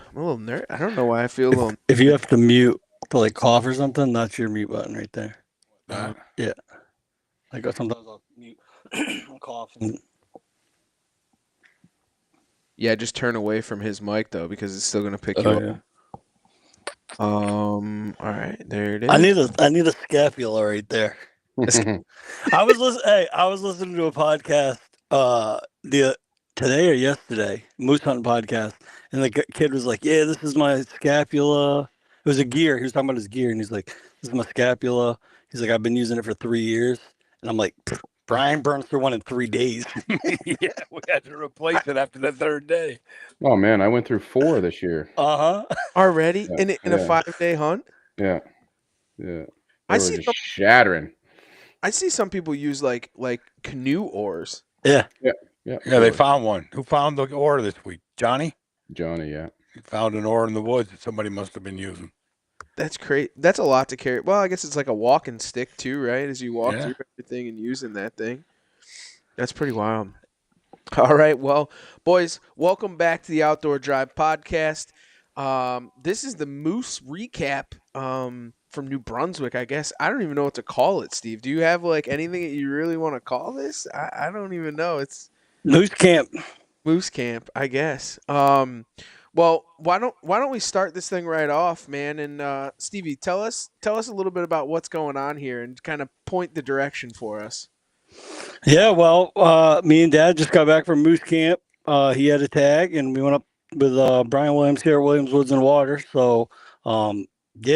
I'm a little nerd. I don't know why I feel a If little. if you have to mute to like cough or something, that's your mute button right there. Uh, That Yeah. Like sometimes I'll mute I'll cough and yeah, just turn away from his mic though because it's still gonna pick oh you up. yeah. All right, there it I is. need a scapula right there. It's- I was listening to a podcast the today or yesterday, moose hunting podcast, and the kid was like, "Yeah, this is my scapula." It was a gear. He was talking about his gear, and he's like, "This is my scapula." He's like, "I've been using it for 3 years," and I'm like, "Brian burns through one in 3 days." yeah, we had to I, replace it after the third day. Oh man, I went through 4 this year. Uh huh. already Yeah, in a yeah, 5-day hunt. yeah, yeah. They I were see just some. shattering. I see some people use like canoe oars. Yeah. Yeah, yeah. Yeah, they found one. Who found the ore this week? Johnny? Johnny. Yeah, He found an ore in the woods that somebody must have been using. That's great. That's a lot to carry. Well, I guess it's like a walking stick too, right? As you walk Yeah. through everything and using that thing. That's pretty wild. All right, well, boys, welcome back to the Outdoor Drive podcast. This is the Moose recap from New Brunswick, I guess. I don't even know what to call it, Steve. Do you have like anything that you really want to call this? I don't even know. It's Moose camp. Moose Camp, I guess. Well, why don't we start this thing right off, man? And Stevie, tell us a little bit about what's going on here and kind of point the direction for us. Yeah, well, me and Dad just got back from moose camp. He had a tag, and we went up with Brian Williams here at Williams Woods and Water. So, yeah,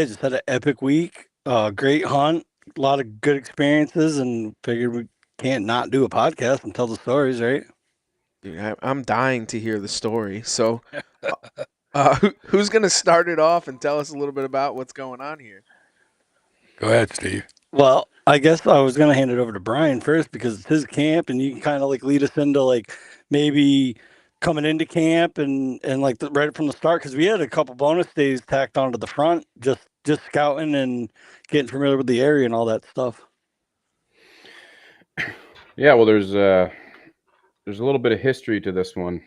just had an epic week. Great hunt, a lot of good experiences, and figured we can't not do a podcast and tell the stories, right? Dude, I'm dying to hear the story. So, who's gonna start it off and tell us a little bit about what's going on here? Go ahead, Steve. Well, I guess I was gonna hand it over to Brian first because it's his camp, and you can kind of like lead us into like maybe coming into camp and like right from the start because we had a couple bonus days tacked onto the front, just scouting and getting familiar with the area and all that stuff. yeah. Well, there's a little bit of history to this one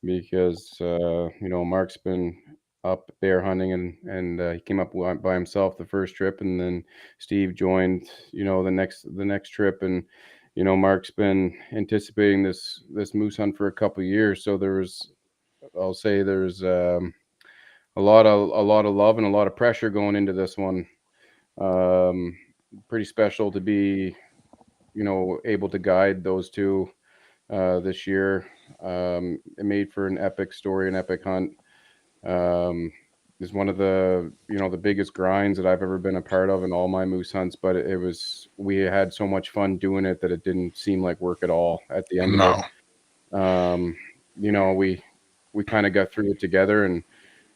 because Mark's been up bear hunting and he came up by himself the first trip, and then Steve joined the next trip, and Mark's been anticipating this moose hunt for a couple of years. So I'll say there's a lot of love and a lot of pressure going into this one. Um, Pretty special to be able to guide those two this year. It made for an epic story, an epic hunt. Um, it's one of the biggest grinds that I've ever been a part of in all my moose hunts. But it was we had so much fun doing it that it didn't seem like work at all at the end of No. it. Um, we kind of got through it together, and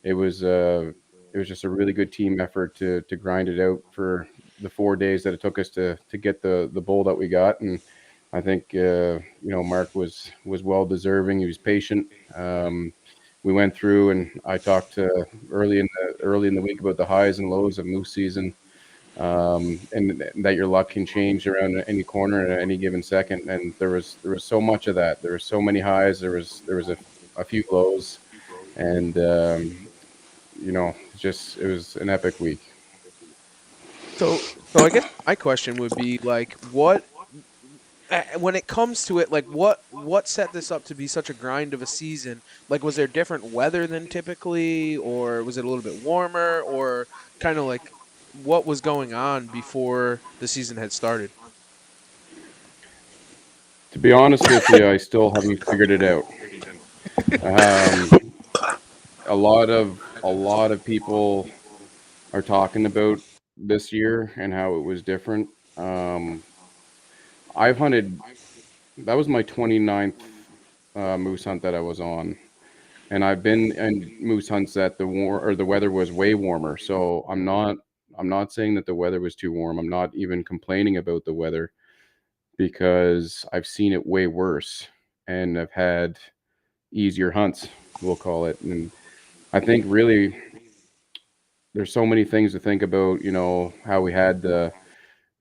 it was uh, it was just a really good team effort to grind it out for the 4 days that it took us to get the bull that we got. And I think Mark was well deserving. He was patient. We went through, and I talked early in the week about the highs and lows of moose season, and that your luck can change around any corner at any given second. And there was so much of that. There were so many highs. There was a few lows, and it was an epic week. So I guess my question would be like, what when it comes to it, like what set this up to be such a grind of a season? Like, was there different weather than typically, or was it a little bit warmer, or kind of like what was going on before the season had started? To be honest with you, I still haven't figured it out. Um, a lot of people are talking about this year and how it was different. Um, I've hunted. That was my 29th moose hunt that I was on, and I've been in moose hunts that the weather was way warmer. So I'm not saying that the weather was too warm. I'm not even complaining about the weather because I've seen it way worse, and I've had easier hunts, we'll call it. And I think really there's so many things to think about. How we had a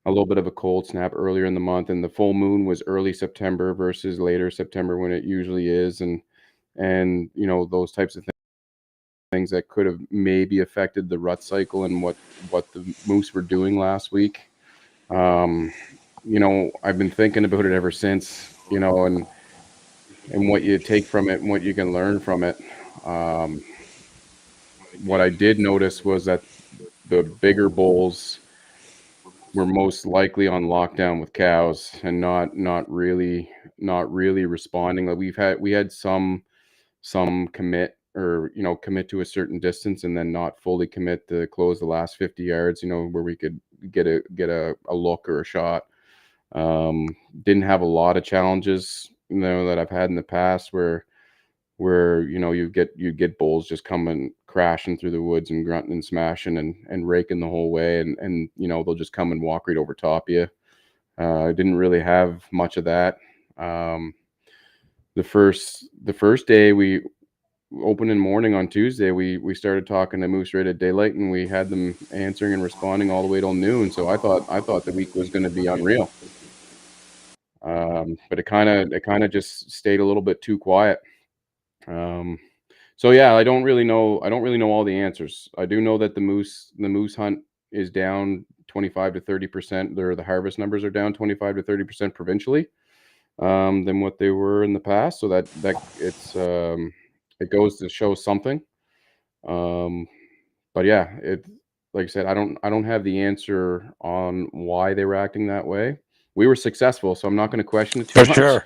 little bit of a cold snap earlier in the month, and the full moon was early September versus later September when it usually is, and those types of things. things that could have maybe affected the rut cycle and what the moose were doing last week. I've been thinking about it ever since, and what you take from it and what you can learn from it. Um, what I did notice was that the bigger bulls were most likely on lockdown with cows and not really responding. Like we had some commit, or commit to a certain distance and then not fully commit to close the last 50 yards, where we could get a look or a shot. Didn't have a lot of challenges, that I've had in the past where you get bulls just coming crashing through the woods and grunting and smashing and raking the whole way, and they'll just come and walk right over top of you. I didn't really have much of that. The first day we opened in morning on Tuesday, we started talking to moose right at daylight, and we had them answering and responding all the way till noon. So I thought the week was going to be unreal. But it kind of just stayed a little bit too quiet. So yeah, I don't really know all the answers. I do know that the moose hunt is down 25 to 30%. The harvest numbers are down 25 to 30% provincially, than what they were in the past. So that it goes to show something. But yeah, like I said, I don't have the answer on why they were acting that way. We were successful, so I'm not going to question it too For much. sure.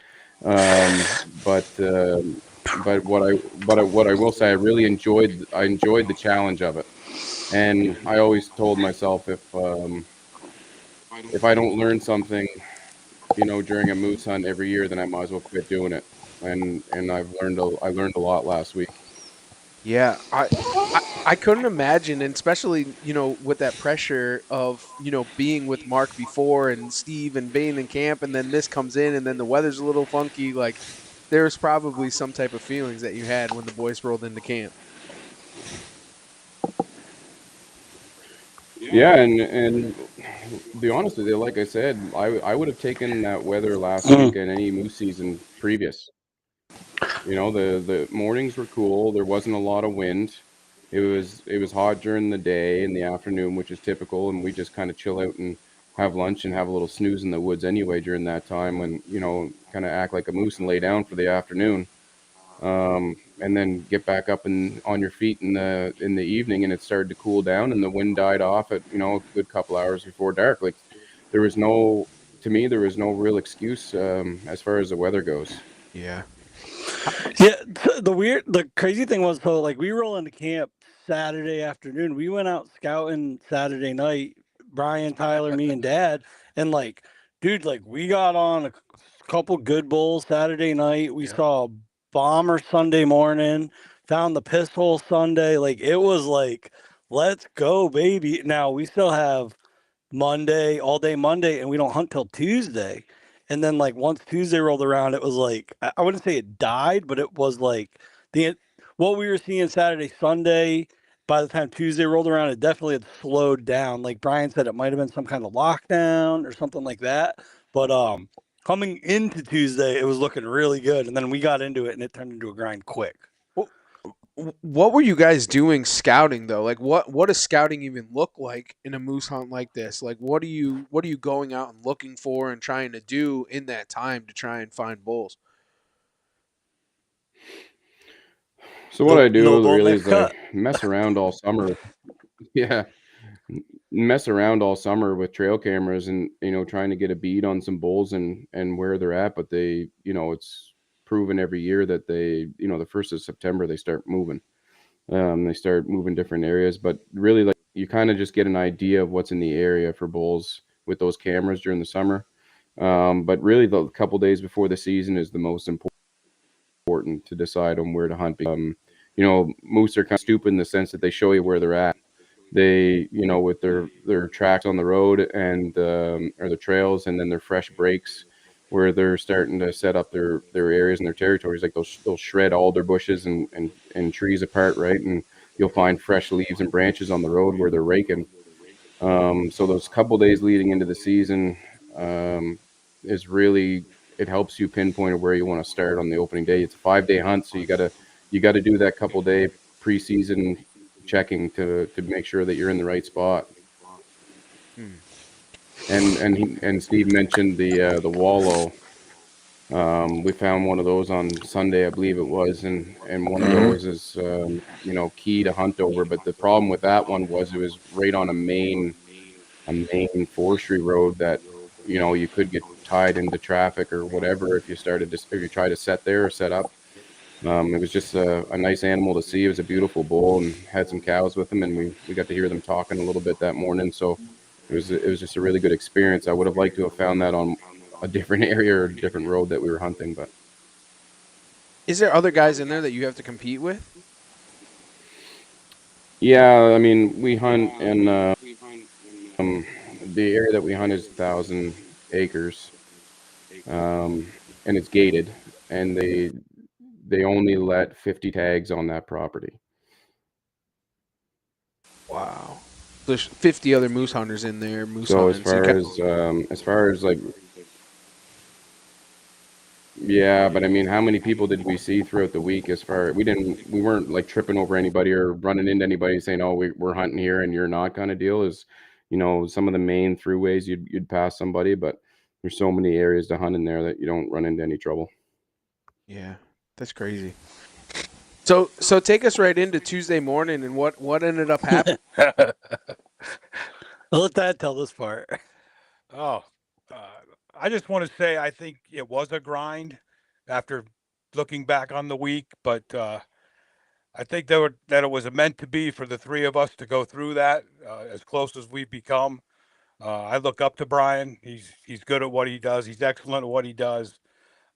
But what I will say, I really enjoyed the challenge of it, and I always told myself if I don't learn something, during a moose hunt every year, then I might as well quit doing it. And I learned a lot last week. Yeah, I couldn't imagine, and especially with that pressure of being with Mark before and Steve and being in camp, and then this comes in, and then the weather's a little funky. Like there's probably some type of feelings that you had when the boys rolled into camp. Yeah, and be honest with you, like I said, I would have taken that weather last Mm. week and any moose season previous. The mornings were cool. There wasn't a lot of wind. It was hot during the day and the afternoon, which is typical, and we just kind of chill out and have lunch and have a little snooze in the woods anyway during that time, when kind of act like a moose and lay down for the afternoon. And then get back up and on your feet in the evening, and it started to cool down, and the wind died off at a good couple hours before dark. Like there was no to me there was no real excuse, as far as the weather goes. Yeah. Yeah, the crazy thing was, so like we roll into camp Saturday afternoon. We went out scouting Saturday night. Brian, Tyler, me, and Dad, and like, dude, like we got on a couple good bulls Saturday night. We Yeah. saw a bomber Sunday morning. Found the piss hole Sunday. Like it was like, let's go, baby. Now we still have Monday, all day Monday, and we don't hunt till Tuesday. And then like once Tuesday rolled around, it was like, I wouldn't say it died, but it was like the what we were seeing Saturday, Sunday. By the time Tuesday rolled around, it definitely had slowed down. Like Brian said, it might have been some kind of lockdown or something like that. But coming into Tuesday, it was looking really good, and then we got into it, and it turned into a grind quick. What were you guys doing scouting though? Like what does scouting even look like in a moose hunt like this? Like what are you going out and looking for and trying to do in that time to try and find bulls? So what I No do bull, really next is I cut. mess around all summer. Yeah, mess around all summer with trail cameras, and trying to get a bead on some bulls and where they're at. But it's proven every year that the 1st of September they start moving. They start moving different areas, but really, like, you kind of just get an idea of what's in the area for bulls with those cameras during the summer. But really, the couple days before the season is the most important to decide on where to hunt. Moose are kind of stupid in the sense that they show you where they're at. They, with their tracks on the road and or the trails, and then their fresh breaks where they're starting to set up their areas and their territories. Like they'll shred alder bushes and trees apart, right? And you'll find fresh leaves and branches on the road where they're raking. So those couple days leading into the season, is really, it helps you pinpoint where you want to start on the opening day. It's a 5-day hunt, so you gotta do that couple day preseason checking to make sure that you're in the right spot. Hmm. And Steve mentioned the wallow. We found one of those on Sunday, I believe it was, and one of those is key to hunt over. But the problem with that one was it was right on a main forestry road that you could get tied into traffic or whatever if you try to set there or set up. It was just a nice animal to see. It was a beautiful bull and had some cows with him, and we got to hear them talking a little bit that morning. So it was just a really good experience. I would have liked to have found that on a different area or a different road that we were hunting, but Is there other guys in there that you have to compete with? yeah, I mean we hunt in the area that we hunt is 1,000 acres, and it's gated, and they only let 50 tags on that property. Wow. There's 50 other moose hunters in there, moose So hunting. So you got, as far as like, yeah, but I mean, how many people did we see throughout the week? We weren't like tripping over anybody or running into anybody saying, "Oh, we're hunting here and you're not," kind of deal. Is some of the main throughways you'd pass somebody, but there's so many areas to hunt in there that you don't run into any trouble. yeah, that's crazy. So take us right into Tuesday morning and what ended up happening. I'll let Dad tell this part. Oh, I just want to say I think it was a grind after looking back on the week, but I think that it was meant to be for the three of us to go through that as close as we've become. I look up to Brian. He's good at what he does. He's excellent at what he does.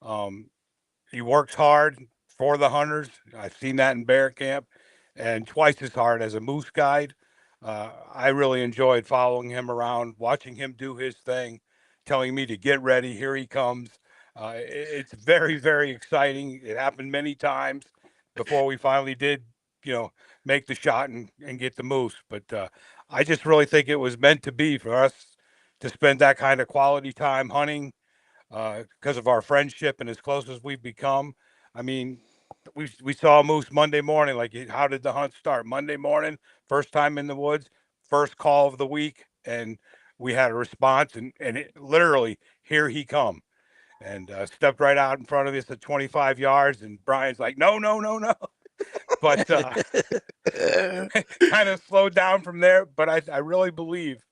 Um, he works hard for the hunters. I've seen that in bear camp, and twice as hard as a moose guide. I really enjoyed following him around, watching him do his thing, telling me to get ready. Here he comes. It's very, very exciting. It happened many times before we finally did, make the shot and get the moose. But I just really think it was meant to be for us to spend that kind of quality time hunting because of our friendship and as close as we've become. I mean, we saw a moose Monday morning. Like, how did the hunt start? Monday morning, first time in the woods, first call of the week, and we had a response, and it literally, here he come, and stepped right out in front of us at 25 yards, and Brian's like, no, no, no, no, but kind of slowed down from there. But I really believe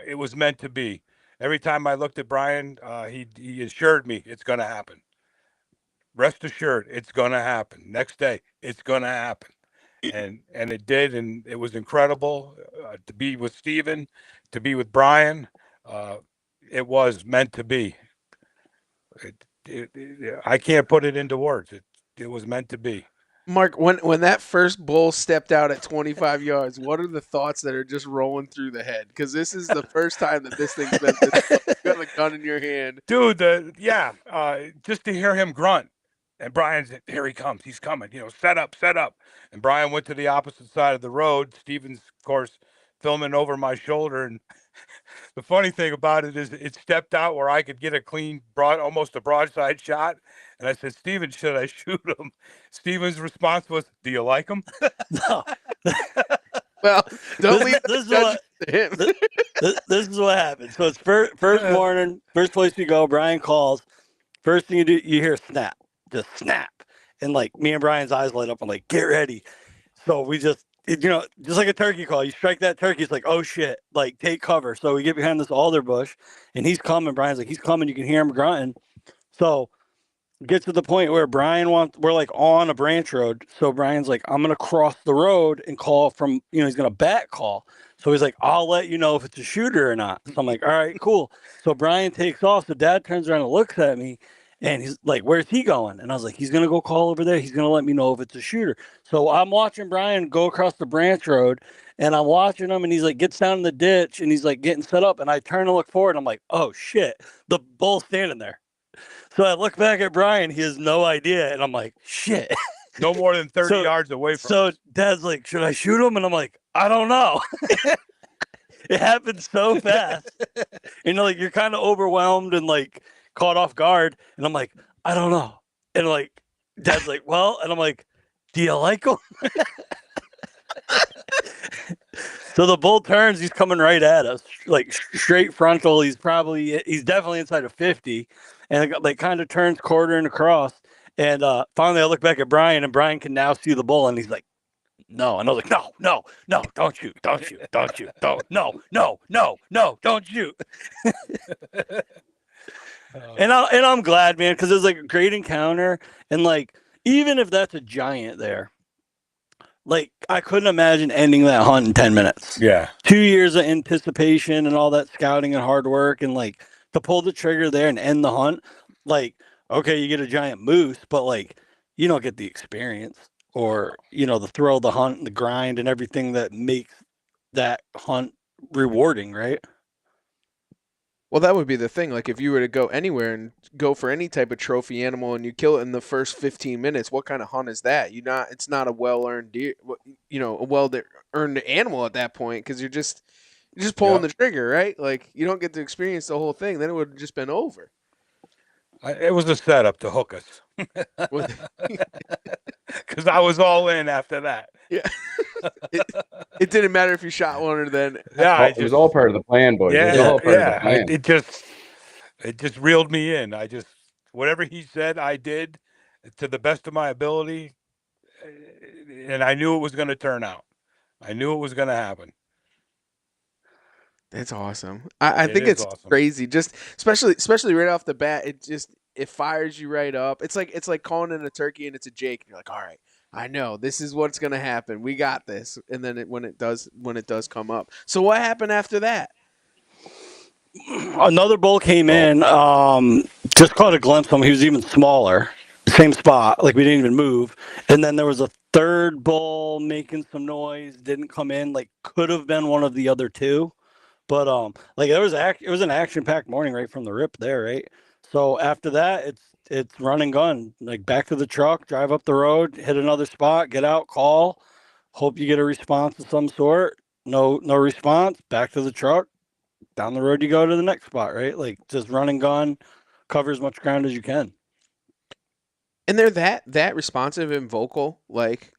it was meant to be. Every time I looked at Brian, he assured me it's going to happen. Rest assured, it's going to happen. Next day, it's going to happen. And it did, and it was incredible to be with Steven, to be with Brian. It was meant to be. I can't put it into words. It was meant to be. Mark, when that first bull stepped out at 25 yards, what are the thoughts that are just rolling through the head? Because this is the first time that this thing's been this close. You got a gun in your hand. Dude, just to hear him grunt. And Brian's, here he comes. He's coming. Set up, set up. And Brian went to the opposite side of the road. Steven's, of course, filming over my shoulder. And the funny thing about it is it stepped out where I could get a clean, almost a broadside shot. And I said, Steven, should I shoot him? Steven's response was, do you like him? No. Well, don't leave This is that what to him. this is what happened. So it's first morning, first place we go. Brian calls. First thing you do, you hear snap, just snap, and like me and Brian's eyes light up. I'm like, get ready. So we just like a turkey call. You strike that turkey, it's like, oh shit, like take cover. So we get behind this alder bush, and he's coming. Brian's like, he's coming. You can hear him grunting. So get to the point where we're like on a branch road. So Brian's like, I'm going to cross the road and call from, he's going to back call. So he's like, I'll let you know if it's a shooter or not. So I'm like, all right, cool. So Brian takes off. So Dad turns around and looks at me and he's like, where's he going? And I was like, he's going to go call over there. He's going to let me know if it's a shooter. So I'm watching Brian go across the branch road and I'm watching him and he's like, gets down in the ditch and he's like getting set up. And I turn and look forward and I'm like, oh shit, the bull's standing there. So I look back at Brian. He has no idea. And I'm like, shit. No more than 30 yards away from So Dad's like, should I shoot him? And I'm like, I don't know. It happened so fast. Like you're kind of overwhelmed and like caught off guard. And I'm like, I don't know. And like Dad's like, well, and I'm like, do you like him? So the bull turns, he's coming right at us, like straight frontal. He's definitely inside of 50, and it kind of turns quartering across. And finally, I look back at Brian, and Brian can now see the bull, and he's like, "No," and I was like, "No, no, no, don't shoot, don't shoot, don't shoot, don't, no, no, no, no, don't shoot." And I'm glad, man, because it was like a great encounter, and like even if that's a giant there, like I couldn't imagine ending that hunt in 10 minutes. Yeah. 2 years of anticipation and all that scouting and hard work, and like to pull the trigger there and end the hunt. Like, okay, you get a giant moose, but like you don't get the experience or the thrill of the hunt and the grind and everything that makes that hunt rewarding, right? Well, that would be the thing. Like, if you were to go anywhere and go for any type of trophy animal and you kill it in the first 15 minutes, what kind of hunt is that? It's not a well-earned deer, a well-earned animal at that point, because you're just pulling the trigger, right? Like, you don't get to experience the whole thing. Then it would have just been over. It was a setup to hook us. Because I was all in after that. Yeah. It didn't matter if you shot one or then. Yeah, it was all part of the plan, boys. Yeah, It was all part of the plan. It just reeled me in. Whatever he said, I did to the best of my ability, and I knew it was going to turn out. I knew it was going to happen. It's awesome. I think it's awesome. crazy. Just especially right off the bat, it fires you right up. It's like calling in a turkey and it's a Jake, and you're like, all right, I know this is what's gonna happen. We got this. And then when it does come up. So what happened after that? Another bull came in, just caught a glimpse of him. He was even smaller, same spot, like we didn't even move. And then there was a third bull making some noise, didn't come in, like could have been one of the other two. But like it was an action-packed morning right from the rip there, right? So after that, it's run and gun, like back to the truck, drive up the road, hit another spot, get out, call, hope you get a response of some sort. No response, back to the truck, down the road you go to the next spot, right? Like just run and gun, cover as much ground as you can. And they're that responsive and vocal, like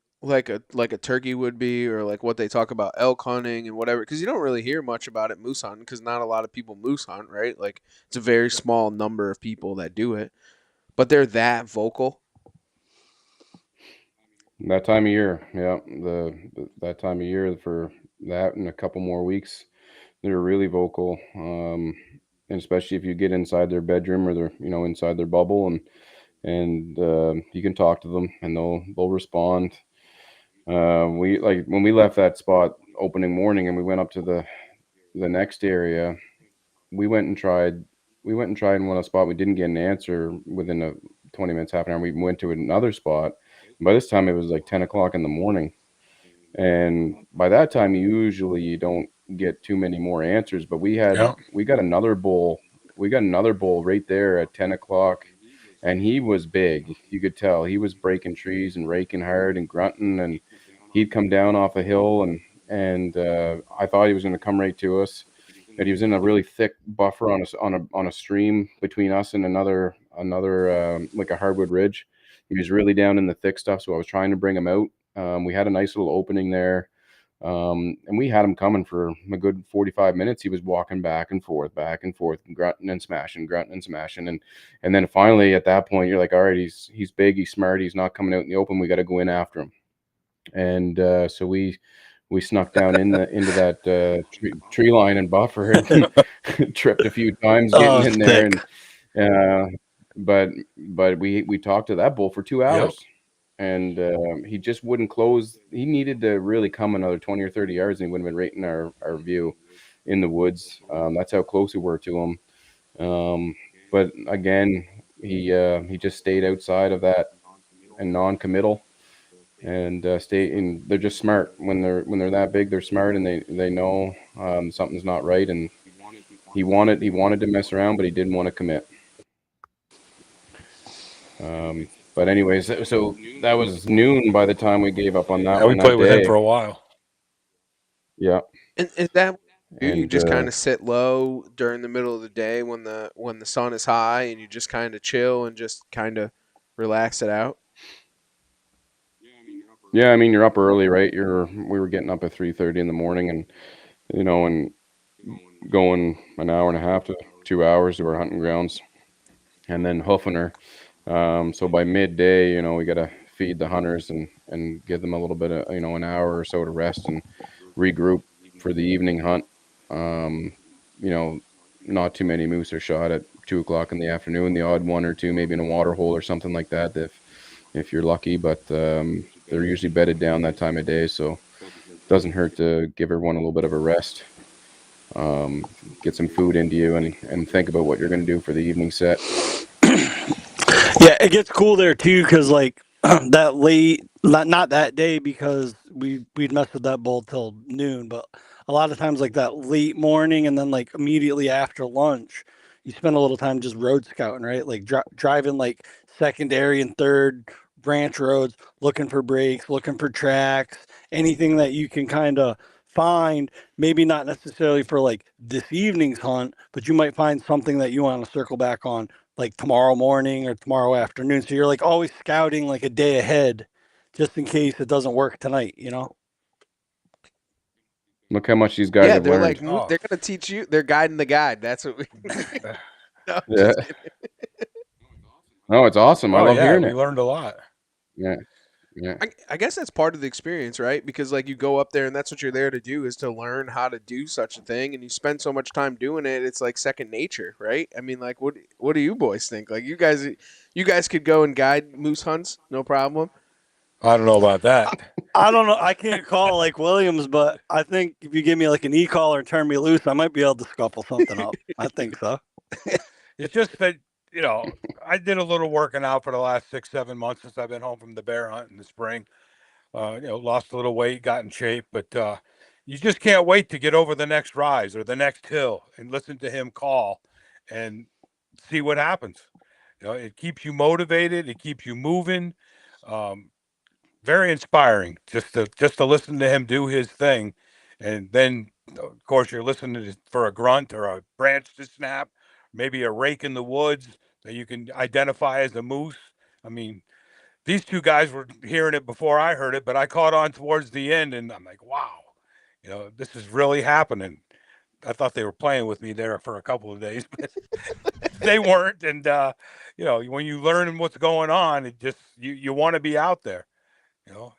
a turkey would be, or like what they talk about elk hunting and whatever, because you don't really hear much about it moose hunting, because not a lot of people moose hunt, right? Like, it's a very small number of people that do it, but they're that vocal. That time of year, yeah, that time of year for that and a couple more weeks, they're really vocal, and especially if you get inside their bedroom or they're inside their bubble, and you can talk to them and they'll respond. We like when we left that spot opening morning and we went up to the next area. We went and tried in one spot. We didn't get an answer within a 20 minutes, half an hour. We went to another spot. By this time it was like 10 o'clock in the morning, and by that time usually you don't get too many more answers. But we got another bull. We got another bull right there at 10 o'clock, and he was big. You could tell he was breaking trees and raking hard and grunting, and he'd come down off a hill, and I thought he was going to come right to us. But he was in a really thick buffer on a stream between us and another like a hardwood ridge. He was really down in the thick stuff, so I was trying to bring him out. We had a nice little opening there, and we had him coming for a good 45 minutes. He was walking back and forth, grunting and smashing, and then finally at that point you're like, all right, he's big, he's smart, he's not coming out in the open. We got to go in after him, and so we snuck down into that tree line and buffer and tripped a few times getting in there, and but we talked to that bull for 2 hours. Yep. And he just wouldn't close. He needed to really come another 20 or 30 yards, and he would have been right in our view in the woods. That's how close we were to him. But again, he just stayed outside of that and non-committal, and they're just smart. When they're that big, they're smart, and they know something's not right. And he wanted to mess around, but he didn't want to commit. But anyways, so that was noon by the time we gave up on that. We played with him for a while. Yeah. And is that you just kind of sit low during the middle of the day when the sun is high, and you just kind of chill and just kind of relax it out? Yeah, I mean, you're up early, right? We were getting up at 3:30 in the morning, and and going an hour and a half to 2 hours to our hunting grounds, and then hoofing her. So by midday, we got to feed the hunters and give them a little bit of, an hour or so to rest and regroup for the evening hunt. Um, you know, Not too many moose are shot at 2 o'clock in the afternoon. The odd one or two, maybe in a water hole or something like that, if you're lucky. But they're usually bedded down that time of day, so it doesn't hurt to give everyone a little bit of a rest. Get some food into you and think about what you're going to do for the evening set. Yeah, it gets cool there too, because like that late, not that day, because we'd mess with that bull till noon, but a lot of times like that late morning and then like immediately after lunch, you spend a little time just road scouting, right? Like driving like secondary and third branch roads, looking for breaks, looking for tracks, anything that you can kind of find. Maybe not necessarily for like this evening's hunt, but you might find something that you want to circle back on like tomorrow morning or tomorrow afternoon. So you're like always scouting like a day ahead just in case it doesn't work tonight, you know? Look how much these guys Yeah, have they're learned. like Oh, they're gonna teach you. They're guiding the guide. That's what we. No, I'm Yeah. just kidding. No, it's awesome. I oh love yeah, hearing we it. learned a lot. Yeah. Yeah. I guess that's part of the experience, right? Because like you go up there and that's what you're there to do is to learn how to do such a thing, and you spend so much time doing it. It's like second nature, right? I mean, like what do you boys think? Like you guys could go and guide moose hunts, no problem. I don't know about that. I don't know. I can't call like Williams, but I think if you give me like an e-collar and turn me loose, I might be able to scuffle something up. I think so. It's just that, I did a little working out for the last 6, 7 months since I've been home from the bear hunt in the spring. Lost a little weight, got in shape, but you just can't wait to get over the next rise or the next hill and listen to him call and see what happens. It keeps you motivated, it keeps you moving. Um, Very inspiring just to listen to him do his thing, and then of course you're listening for a grunt or a branch to snap, maybe a rake in the woods that you can identify as a moose. I mean, these two guys were hearing it before I heard it, but I caught on towards the end, and I'm like, wow, this is really happening. I thought they were playing with me there for a couple of days, but they weren't. And when you learn what's going on, it just you want to be out there.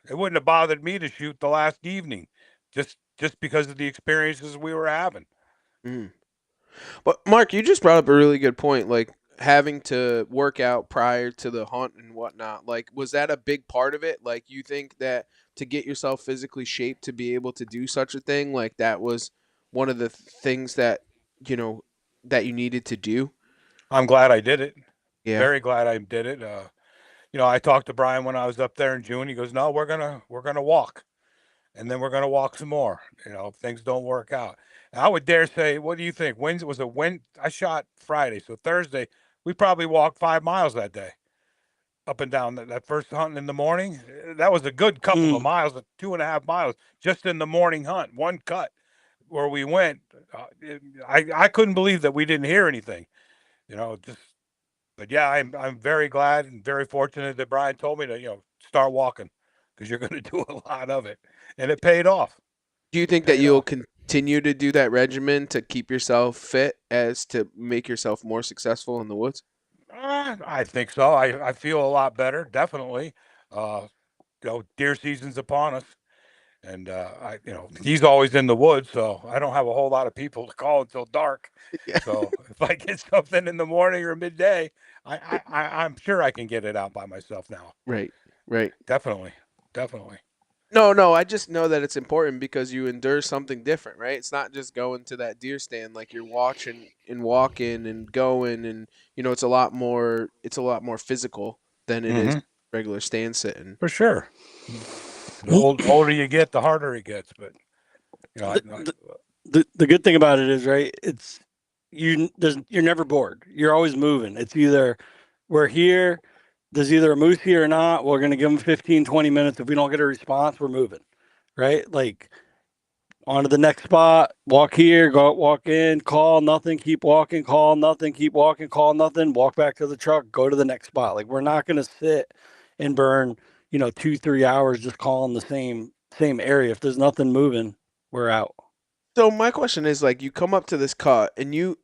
It wouldn't have bothered me to shoot the last evening, just because of the experiences we were having. Mm. But Mark, you just brought up a really good point, like having to work out prior to the hunt and whatnot. Like, was that a big part of it? Like, you think that to get yourself physically shaped to be able to do such a thing, like that was one of the things that you know that you needed to do? I'm glad I did it. Yeah. Very glad I did it. I talked to Brian when I was up there in June. He goes, "No, we're gonna walk, and then we're gonna walk some more. If things don't work out." And I would dare say, what do you think? Wednesday was a when I shot Friday, so Thursday we probably walked 5 miles that day, up and down that first hunt in the morning. That was a good couple of Mm. miles, 2.5 miles, just in the morning hunt, one cut where we went. I couldn't believe that we didn't hear anything. Just but yeah, I'm very glad and very fortunate that Brian told me to start walking because you're going to do a lot of it, and it paid off. Do you It think that paid you'll off. continue to do that regimen to keep yourself fit as to make yourself more successful in the woods? I think so. I feel a lot better, definitely. Uh, Deer season's upon us, and he's always in the woods, so I don't have a whole lot of people to call until dark. Yeah. So if I get something in the morning or midday, I'm sure I can get it out by myself now. Right. Right. Definitely, definitely. No, no, I just know that it's important because you endure something different, right? It's not just going to that deer stand like you're watching and walking and going and it's a lot more physical than it is Hmm. regular stand sitting. For sure. The older you get, the harder it gets. But you know, I, The, the, the good thing about it is, right, you're never bored. You're always moving. It's either we're here, there's either a moose here or not. We're going to give them 15, 20 minutes. If we don't get a response, we're moving, right? Like on to the next spot, walk here, go walk in, call nothing, keep walking, call nothing, keep walking, call nothing, walk back to the truck, go to the next spot. Like we're not going to sit and burn 2-3 hours just calling the same area. If there's nothing moving, we're out. So my question is, like, you come up to this cut and you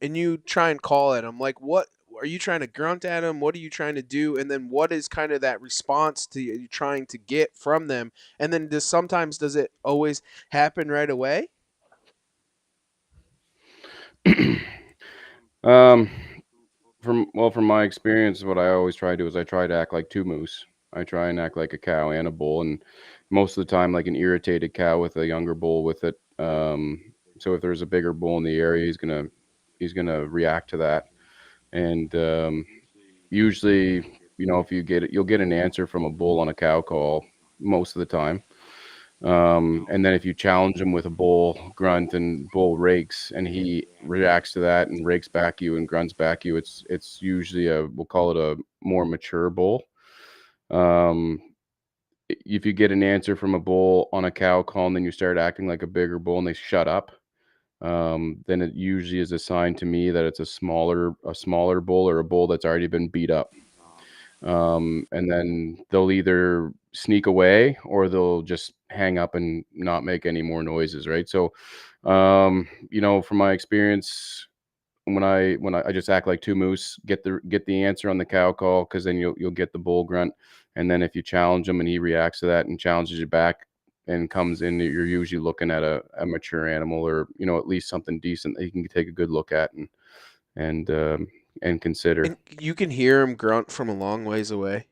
try and call at him. Like, what are you trying to grunt at him? What are you trying to do? And then what is kind of that response to you trying to get from them? And then does it always happen right away? um, from my experience, what I always try to do is I try to act like two moose. I try and act like a cow and a bull, and most of the time, like an irritated cow with a younger bull with it. So if there's a bigger bull in the area, he's gonna react to that, and usually, if you get it, you'll get an answer from a bull on a cow call most of the time. And then if you challenge him with a bull grunt and bull rakes, and he reacts to that and rakes back you and grunts back you, it's usually we'll call it a more mature bull. Um, if you get an answer from a bull on a cow call and then you start acting like a bigger bull and they shut up, then it usually is a sign to me that it's a smaller bull or a bull that's already been beat up. And then they'll either sneak away or they'll just hang up and not make any more noises, right? So, from my experience, when I just act like two moose, get the answer on the cow call, because then you'll get the bull grunt, and then if you challenge him and he reacts to that and challenges you back and comes in, you're usually looking at a mature animal, or at least something decent that you can take a good look at and consider. And you can hear him grunt from a long ways away.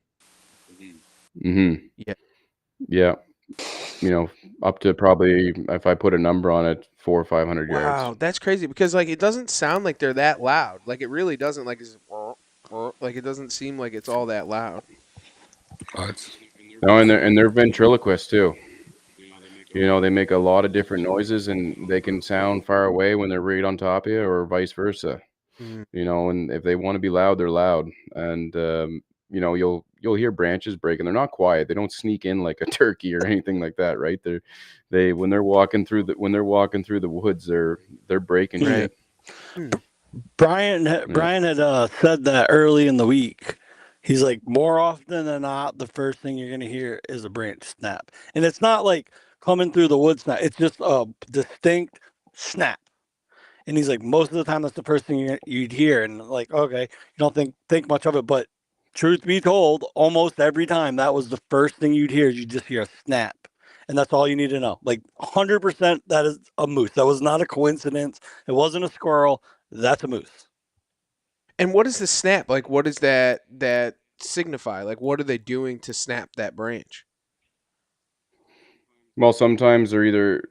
Mm-hmm. Yeah. Yeah. Up to probably, if I put a number on it, 400 or 500 yards. Wow, that's crazy because like it doesn't sound like they're that loud. Like it really doesn't. Like like it doesn't seem like it's all that loud. No, and they're ventriloquists too. They make a lot of different noises, and they can sound far away when they're right on top of you, or vice versa. Mm. And if they want to be loud, they're loud. And you'll hear branches breaking. They're not quiet. They don't sneak in like a turkey or anything like that, right? When they're walking through the woods, they're breaking Right. shit. Brian had said that early in the week. He's like, more often than not, the first thing you're gonna hear is a branch snap, and it's not like coming through the woods snap. It's just a distinct snap. And he's like, most of the time, that's the first thing you'd hear. And like, okay, you don't think much of it, but truth be told, almost every time that was the first thing you'd hear. You just hear a snap, and that's all you need to know. Like 100%, that is a moose. That was not a coincidence. It wasn't a squirrel. That's a moose. And what is the snap? Like what does that signify? Like what are they doing to snap that branch? Well, sometimes when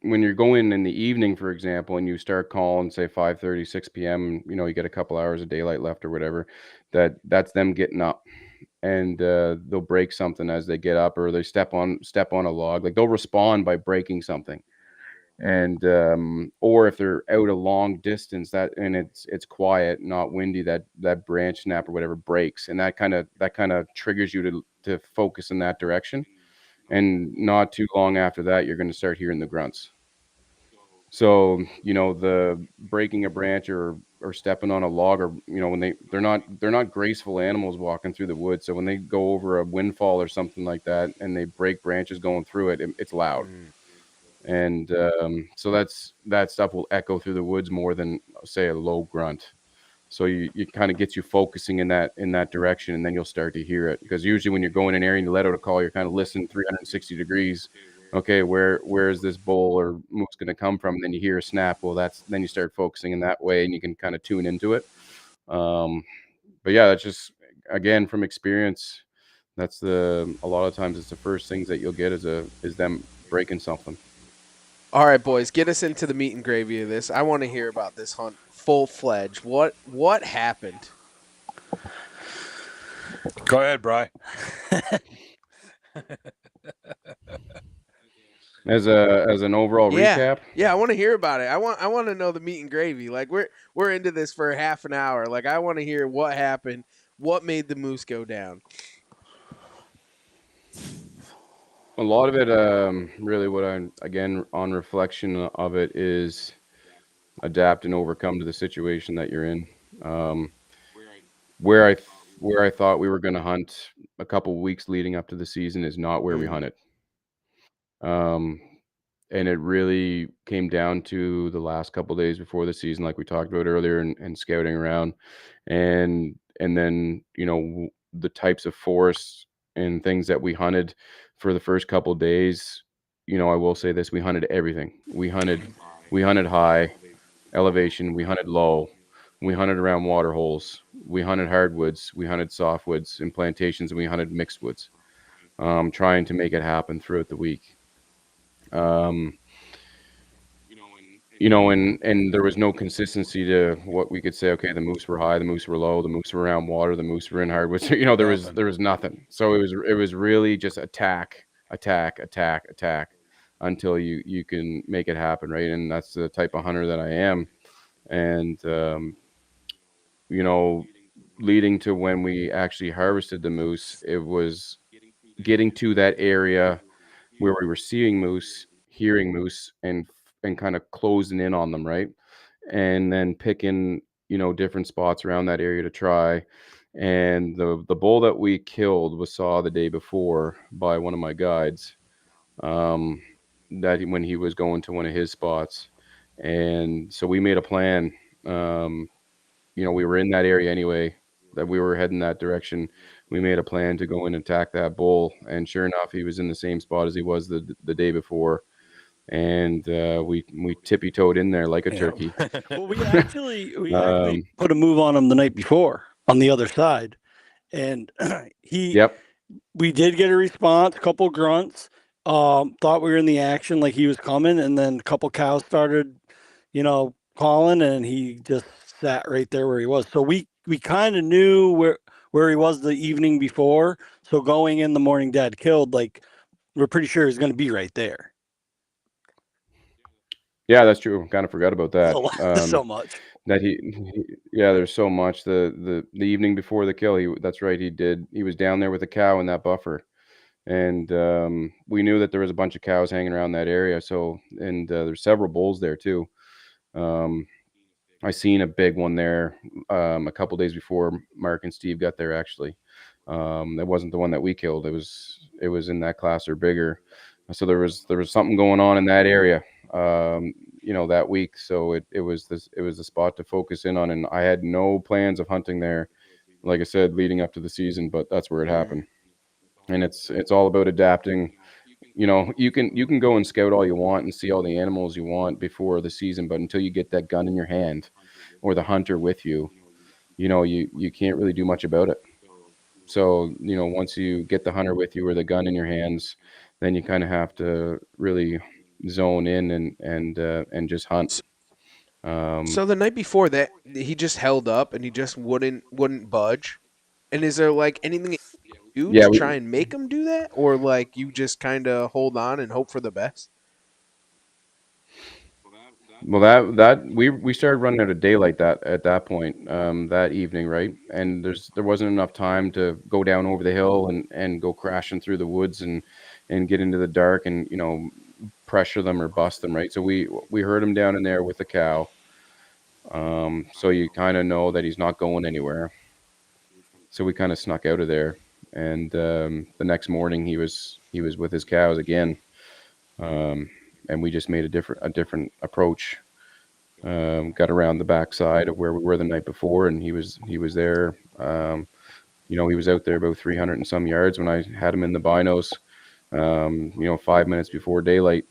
you're going in the evening, for example, and you start calling, say 5:30, 6 p.m., you get a couple hours of daylight left or whatever, that's them getting up, and they'll break something as they get up, or they step on a log. Like they'll respond by breaking something. And or if they're out a long distance, and it's quiet, not windy, that branch snap or whatever breaks, and that kind of triggers you to focus in that direction. And not too long after that, you're going to start hearing the grunts. So the breaking a branch or stepping on a log, or when they're not graceful animals walking through the woods. So when they go over a windfall or something like that and they break branches going through it, it's loud. And so that stuff will echo through the woods more than, say, a low grunt. So it kind of gets you focusing in that direction, and then you'll start to hear it. Because usually when you're going in an area and you let out a call, you're kind of listening 360 degrees. Okay, where is this bull or moose going to come from? And then you hear a snap. Well, then you start focusing in that way, and you can kind of tune into it. But yeah, that's just, again, from experience. That's a lot of times it's the first things that you'll get is them breaking something. All right, boys, get us into the meat and gravy of this. I want to hear about this hunt full-fledged. What happened? Go ahead, Bri. As an overall recap. Yeah, I want to hear about it. I want to know the meat and gravy. Like we're into this for half an hour. Like I want to hear what happened, what made the moose go down. A lot of it, really, what again, on reflection of it, is adapt and overcome to the situation that you're in. Where I thought we were going to hunt, a couple weeks leading up to the season is not where we hunted. And it really came down to the last couple days before the season, like we talked about earlier, and scouting around, and then the types of forests and things that we hunted for the first couple days. I will say this: we hunted everything. We hunted high elevation. We hunted low. We hunted around water holes. We hunted hardwoods. We hunted softwoods and plantations, and we hunted mixed woods. Trying to make it happen throughout the week. And there was no consistency to what we could say. Okay, the moose were high, the moose were low, the moose were around water, the moose were in hardwoods. There was nothing. So it was really just attack until you can make it happen, right? And that's the type of hunter that I am. And leading to when we actually harvested the moose, it was getting to that area where we were seeing moose, hearing moose, and kind of closing in on them, right? And then picking, different spots around that area to try. And the bull that we killed was saw the day before by one of my guides, when he was going to one of his spots. And so we made a plan. We were in that area anyway, that we were heading that direction. We made a plan to go in and attack that bull, and sure enough, he was in the same spot as he was the day before, and we tippy-toed in there like a turkey. Well, we actually put a move on him the night before on the other side, and we did get a response, a couple grunts. Thought we were in the action, like he was coming, and then a couple cows started, calling, and he just sat right there where he was. So we kind of knew where he was the evening before. So going in the morning Dad killed, like, we're pretty sure he's going to be right there. Yeah, that's true. Kind of forgot about that. So much that there's so much. The evening before the kill, that's right. He was down there with a cow in that buffer, and we knew that there was a bunch of cows hanging around that area. So, and there's several bulls there too. I seen a big one there a couple days before Mark and Steve got there. Actually, it wasn't the one that we killed. It was in that class or bigger. So there was something going on in that area, that week. So it was the spot to focus in on, and I had no plans of hunting there, like I said, leading up to the season. But that's where it happened, and it's all about adapting. You can go and scout all you want and see all the animals you want before the season, but until you get that gun in your hand or the hunter with you, you can't really do much about it. So, once you get the hunter with you or the gun in your hands, then you kind of have to really zone in and just hunt. So the night before that, he just held up and he just wouldn't budge. And is there like anything you do to try and make him do that, or like you just kind of hold on and hope for the best? Well, that we started running out of daylight at that point, that evening, right? And there wasn't enough time to go down over the hill and go crashing through the woods and get into the dark and pressure them or bust them, right? So we heard him down in there with the cow. So you kind of know that he's not going anywhere. So we kind of snuck out of there, and the next morning he was with his cows again. And we just made a different approach. Got around the backside of where we were the night before, and he was there. He was out there about 300 and some yards when I had him in the binos. 5 minutes before daylight,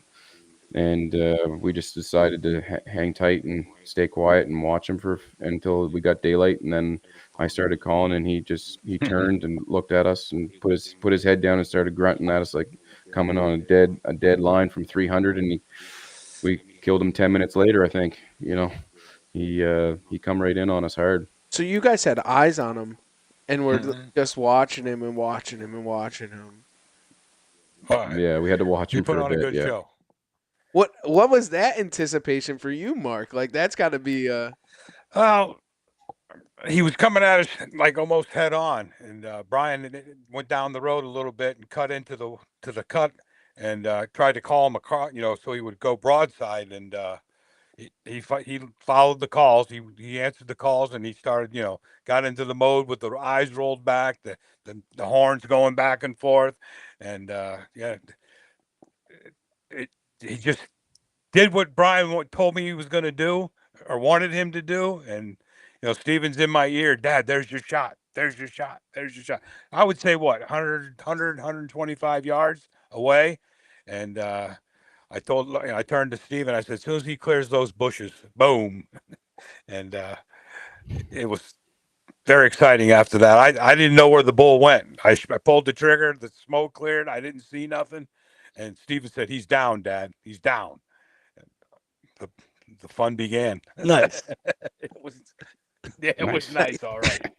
and we just decided to hang tight and stay quiet and watch him until we got daylight, and then I started calling, and he turned and looked at us and put his head down and started grunting at us, like coming on a dead line from 300, and we killed him 10 minutes later, I think. He come right in on us hard. So you guys had eyes on him, and we're just watching him and watching him and watching him. Yeah, we had to watch him. You put for on a good yeah. show. What was that anticipation for you, Mark? Like that's got to be he was coming at us like almost head on, and Brian went down the road a little bit and cut into the cut, and tried to call him across, so he would go broadside, and he followed the calls. He answered the calls, and he started, got into the mode with the eyes rolled back, the horns going back and forth, and yeah, it, he just did what Brian told me he was going to do or wanted him to do, and Steven's in my ear, Dad. There's your shot. There's your shot. There's your shot. I would say what 125 yards away, and I turned to Steven. I said, as soon as he clears those bushes, boom, and it was very exciting after that. I didn't know where the bull went. I pulled the trigger. The smoke cleared. I didn't see nothing, and Steven said, "He's down, Dad. He's down." The the fun began. Nice. It was it was Nice. nice. All right.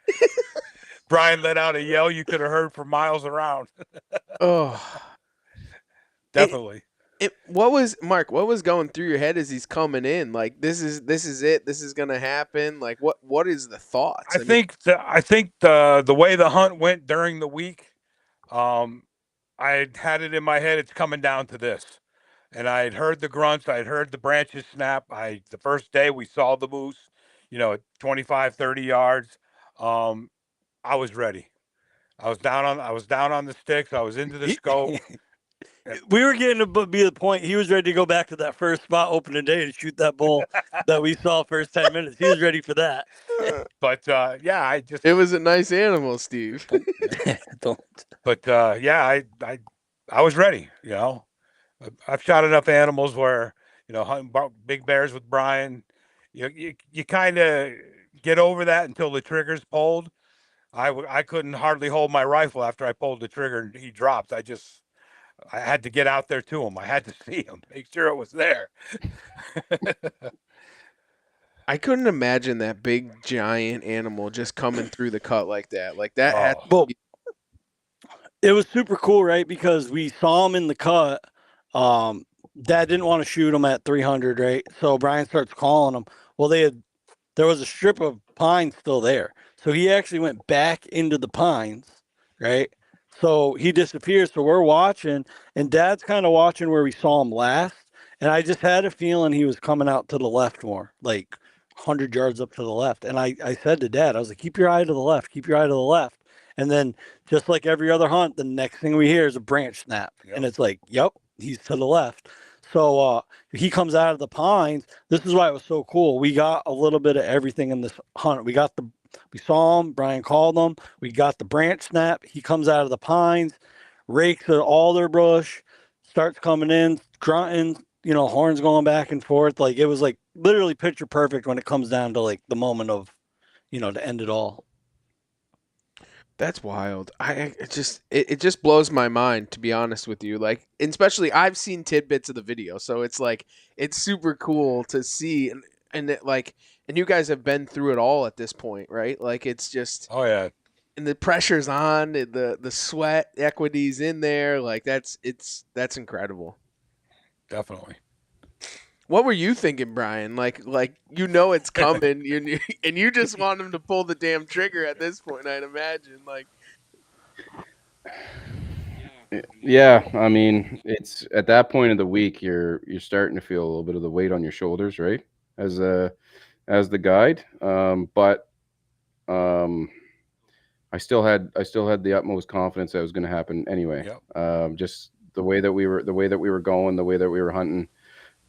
Brian let out a yell you could have heard for miles around. Oh, Definitely. what was Mark? What was going through your head as he's coming in? Like this is it. This is gonna happen. Like what is the thoughts? I think the way the hunt went during the week, I had it in my head. It's coming down to this, and I had heard the grunts. I had heard the branches snap. The first day we saw the moose, at 25, 30 yards. Um, I was ready. I was down on the sticks. I was into the scope. We were getting to be the point. He was ready to go back to that first spot opening day to shoot that bull that we saw first 10 minutes. He was ready for that. But yeah, I just It was a nice animal, Steve. Don't. But yeah, I was ready. I've shot enough animals where hunting big bears with Brian. You kind of get over that until the trigger's pulled. I couldn't hardly hold my rifle after I pulled the trigger and he dropped. I had to get out there to him. I had to see him, make sure it was there. I couldn't imagine that big giant animal just coming through the cut like that. Like that had Oh, Well, it was super cool, right? Because we saw him in the cut. Dad didn't want to shoot him at 300, right? So Brian starts calling him. Well, there was a strip of pine still there. So he actually went back into the pines, right? So he disappears. So we're watching, and Dad's kind of watching where we saw him last. And I just had a feeling he was coming out to the left more, like 100 yards up to the left. And I said to Dad, I was like, keep your eye to the left, keep your eye to the left. And then, just like every other hunt, the next thing we hear is a branch snap. Yep. And it's like, yep, he's to the left. So he comes out of the pines. This is why it was so cool. We got a little bit of everything in this hunt. We saw him. Brian called him. We got the branch snap. He comes out of the pines, rakes the alder bush, starts coming in, grunting. Horns going back and forth. Like it was like literally picture perfect when it comes down to like the moment of, to end it all. That's wild. It just blows my mind, to be honest with you. Like, especially I've seen tidbits of the video, so it's like it's super cool to see, and you guys have been through it all at this point, right? Like it's just oh yeah, and the pressure's on, the sweat equity's in there. Like that's incredible. definitely. What were you thinking, Brian? Like it's coming, and you just want him to pull the damn trigger at this point. I'd imagine, like. Yeah, I mean, it's at that point of the week you're starting to feel a little bit of the weight on your shoulders, right? As the guide, but um, I still had the utmost confidence that it was going to happen anyway. Yep. Just the way that we were going, the way that we were hunting.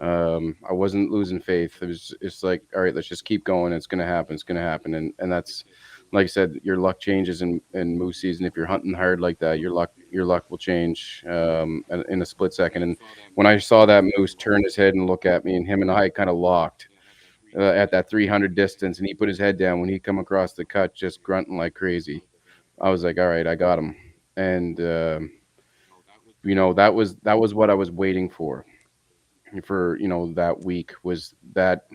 I wasn't losing faith. It's like, all right, let's just keep going. It's going to happen. It's going to happen. And that's, like I said, your luck changes in moose season. If you're hunting hard like that, your luck will change in a split second. And when I saw that moose turn his head and look at me, and him and I kind of locked at that 300 distance, and he put his head down when he come across the cut, just grunting like crazy. I was like, all right, I got him. And that was what I was waiting for that week, was that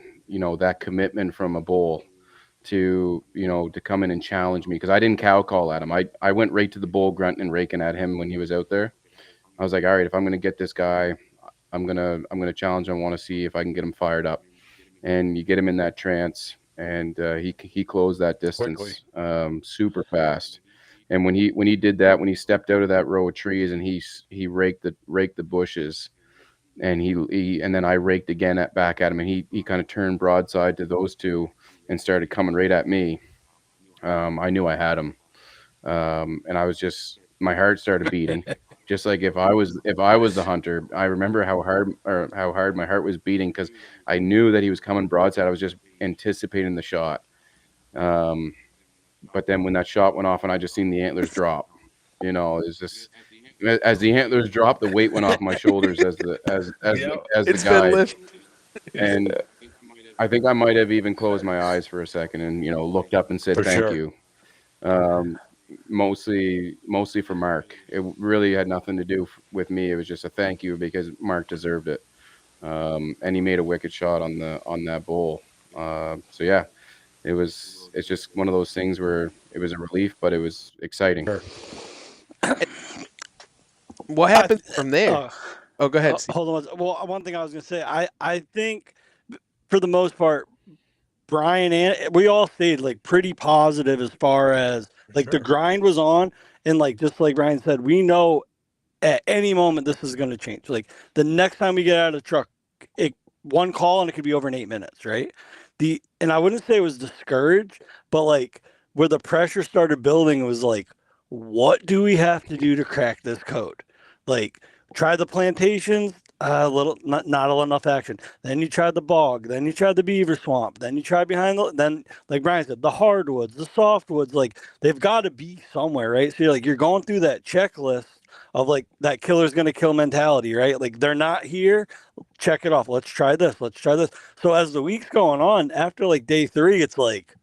that commitment from a bull to to come in and challenge me, because I didn't cow call at him. I went right to the bull, grunting and raking at him when he was out there. I was like, all right, if I'm gonna get this guy, I'm gonna challenge him. I want to see if I can get him fired up. And you get him in that trance, and he closed that distance super fast. And when he did that, when he stepped out of that row of trees and he raked the bushes, and and then I raked again back at him, and he kind of turned broadside to those two and started coming right at me. I knew I had him, and I was just my heart started beating, just like if I was the hunter. I remember how hard my heart was beating because I knew that he was coming broadside. I was just anticipating the shot. Um, but then when that shot went off and I just seen the antlers drop, it's just as the antlers dropped, the weight went off my shoulders as the It's been guide, lifted. and I think I might have even closed my eyes for a second and looked up and said For thank sure. you. Um, mostly for Mark. It really had nothing to do with me. It was just a thank you because Mark deserved it, and he made a wicked shot on that bull. So yeah, it's just one of those things where it was a relief, but it was exciting. Sure. What happened from there? Oh, go ahead. Steve. Hold on. Well, one thing I was going to say, I think for the most part, Brian and we all stayed like pretty positive as far as like the grind was on. And like, just like Brian said, we know at any moment this is going to change. Like the next time we get out of the truck, one call and it could be over in 8 minutes, right? And I wouldn't say it was discouraged, but like where the pressure started building was like, what do we have to do to crack this code? Like try the plantations, a little not enough action. Then you tried the bog, then you tried the beaver swamp, then you tried then like Brian said, the hardwoods, the softwoods, like they've got to be somewhere, right? So you're going through that checklist of like that killer's gonna kill mentality, right? Like they're not here, check it off. Let's try this. Let's try this. So as the week's going on, after like day 3, it's like,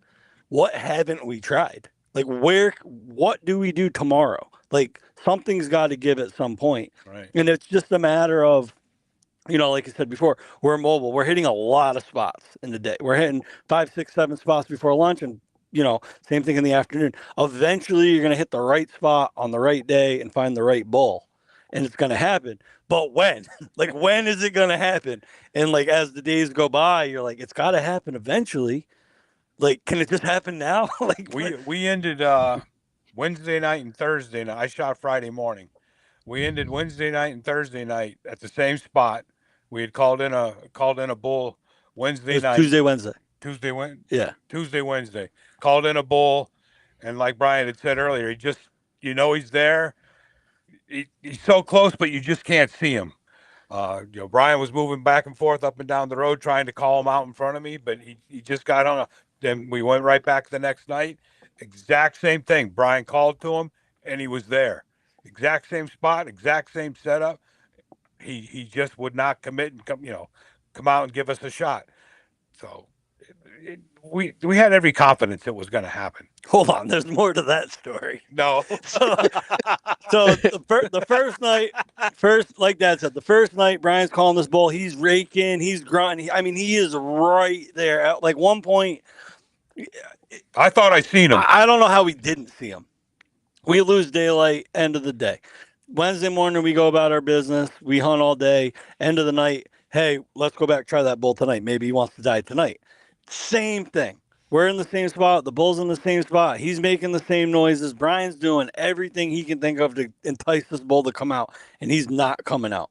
what haven't we tried? Like what do we do tomorrow? Like something's got to give at some point. Right. And it's just a matter of, like I said before, we're mobile. We're hitting a lot of spots in the day. We're hitting 5, 6, 7 spots before lunch, and same thing in the afternoon. Eventually, you're going to hit the right spot on the right day and find the right bull, and it's going to happen. But when? Like, when is it going to happen? And like as the days go by, you're like, it's got to happen eventually. Like, can it just happen now? Like we ended Wednesday night and Thursday night. I shot Friday morning. We ended Wednesday night and Thursday night at the same spot. We had called in a bull Wednesday night. Tuesday, Wednesday. Yeah. Tuesday, Wednesday. Called in a bull, and like Brian had said earlier, he just he's there. He's so close, but you just can't see him. Brian was moving back and forth up and down the road trying to call him out in front of me, but he just got on. Then we went right back the next night. Exact same thing. Brian called to him, and he was there. Exact same spot, exact same setup. He just would not commit and come out and give us a shot. So we had every confidence it was going to happen. Hold on, there's more to that story. No. So the first night, like Dad said, the first night Brian's calling this bull. He's raking, he's grunting. I mean, he is right there. At like one point, I thought I seen him. I don't know how we didn't see him. We lose daylight, end of the day. Wednesday morning, we go about our business. We hunt all day. End of the night, hey, let's go back, try that bull tonight. Maybe he wants to die tonight. Same thing. We're in the same spot. The bull's in the same spot. He's making the same noises. Brian's doing everything he can think of to entice this bull to come out, and he's not coming out.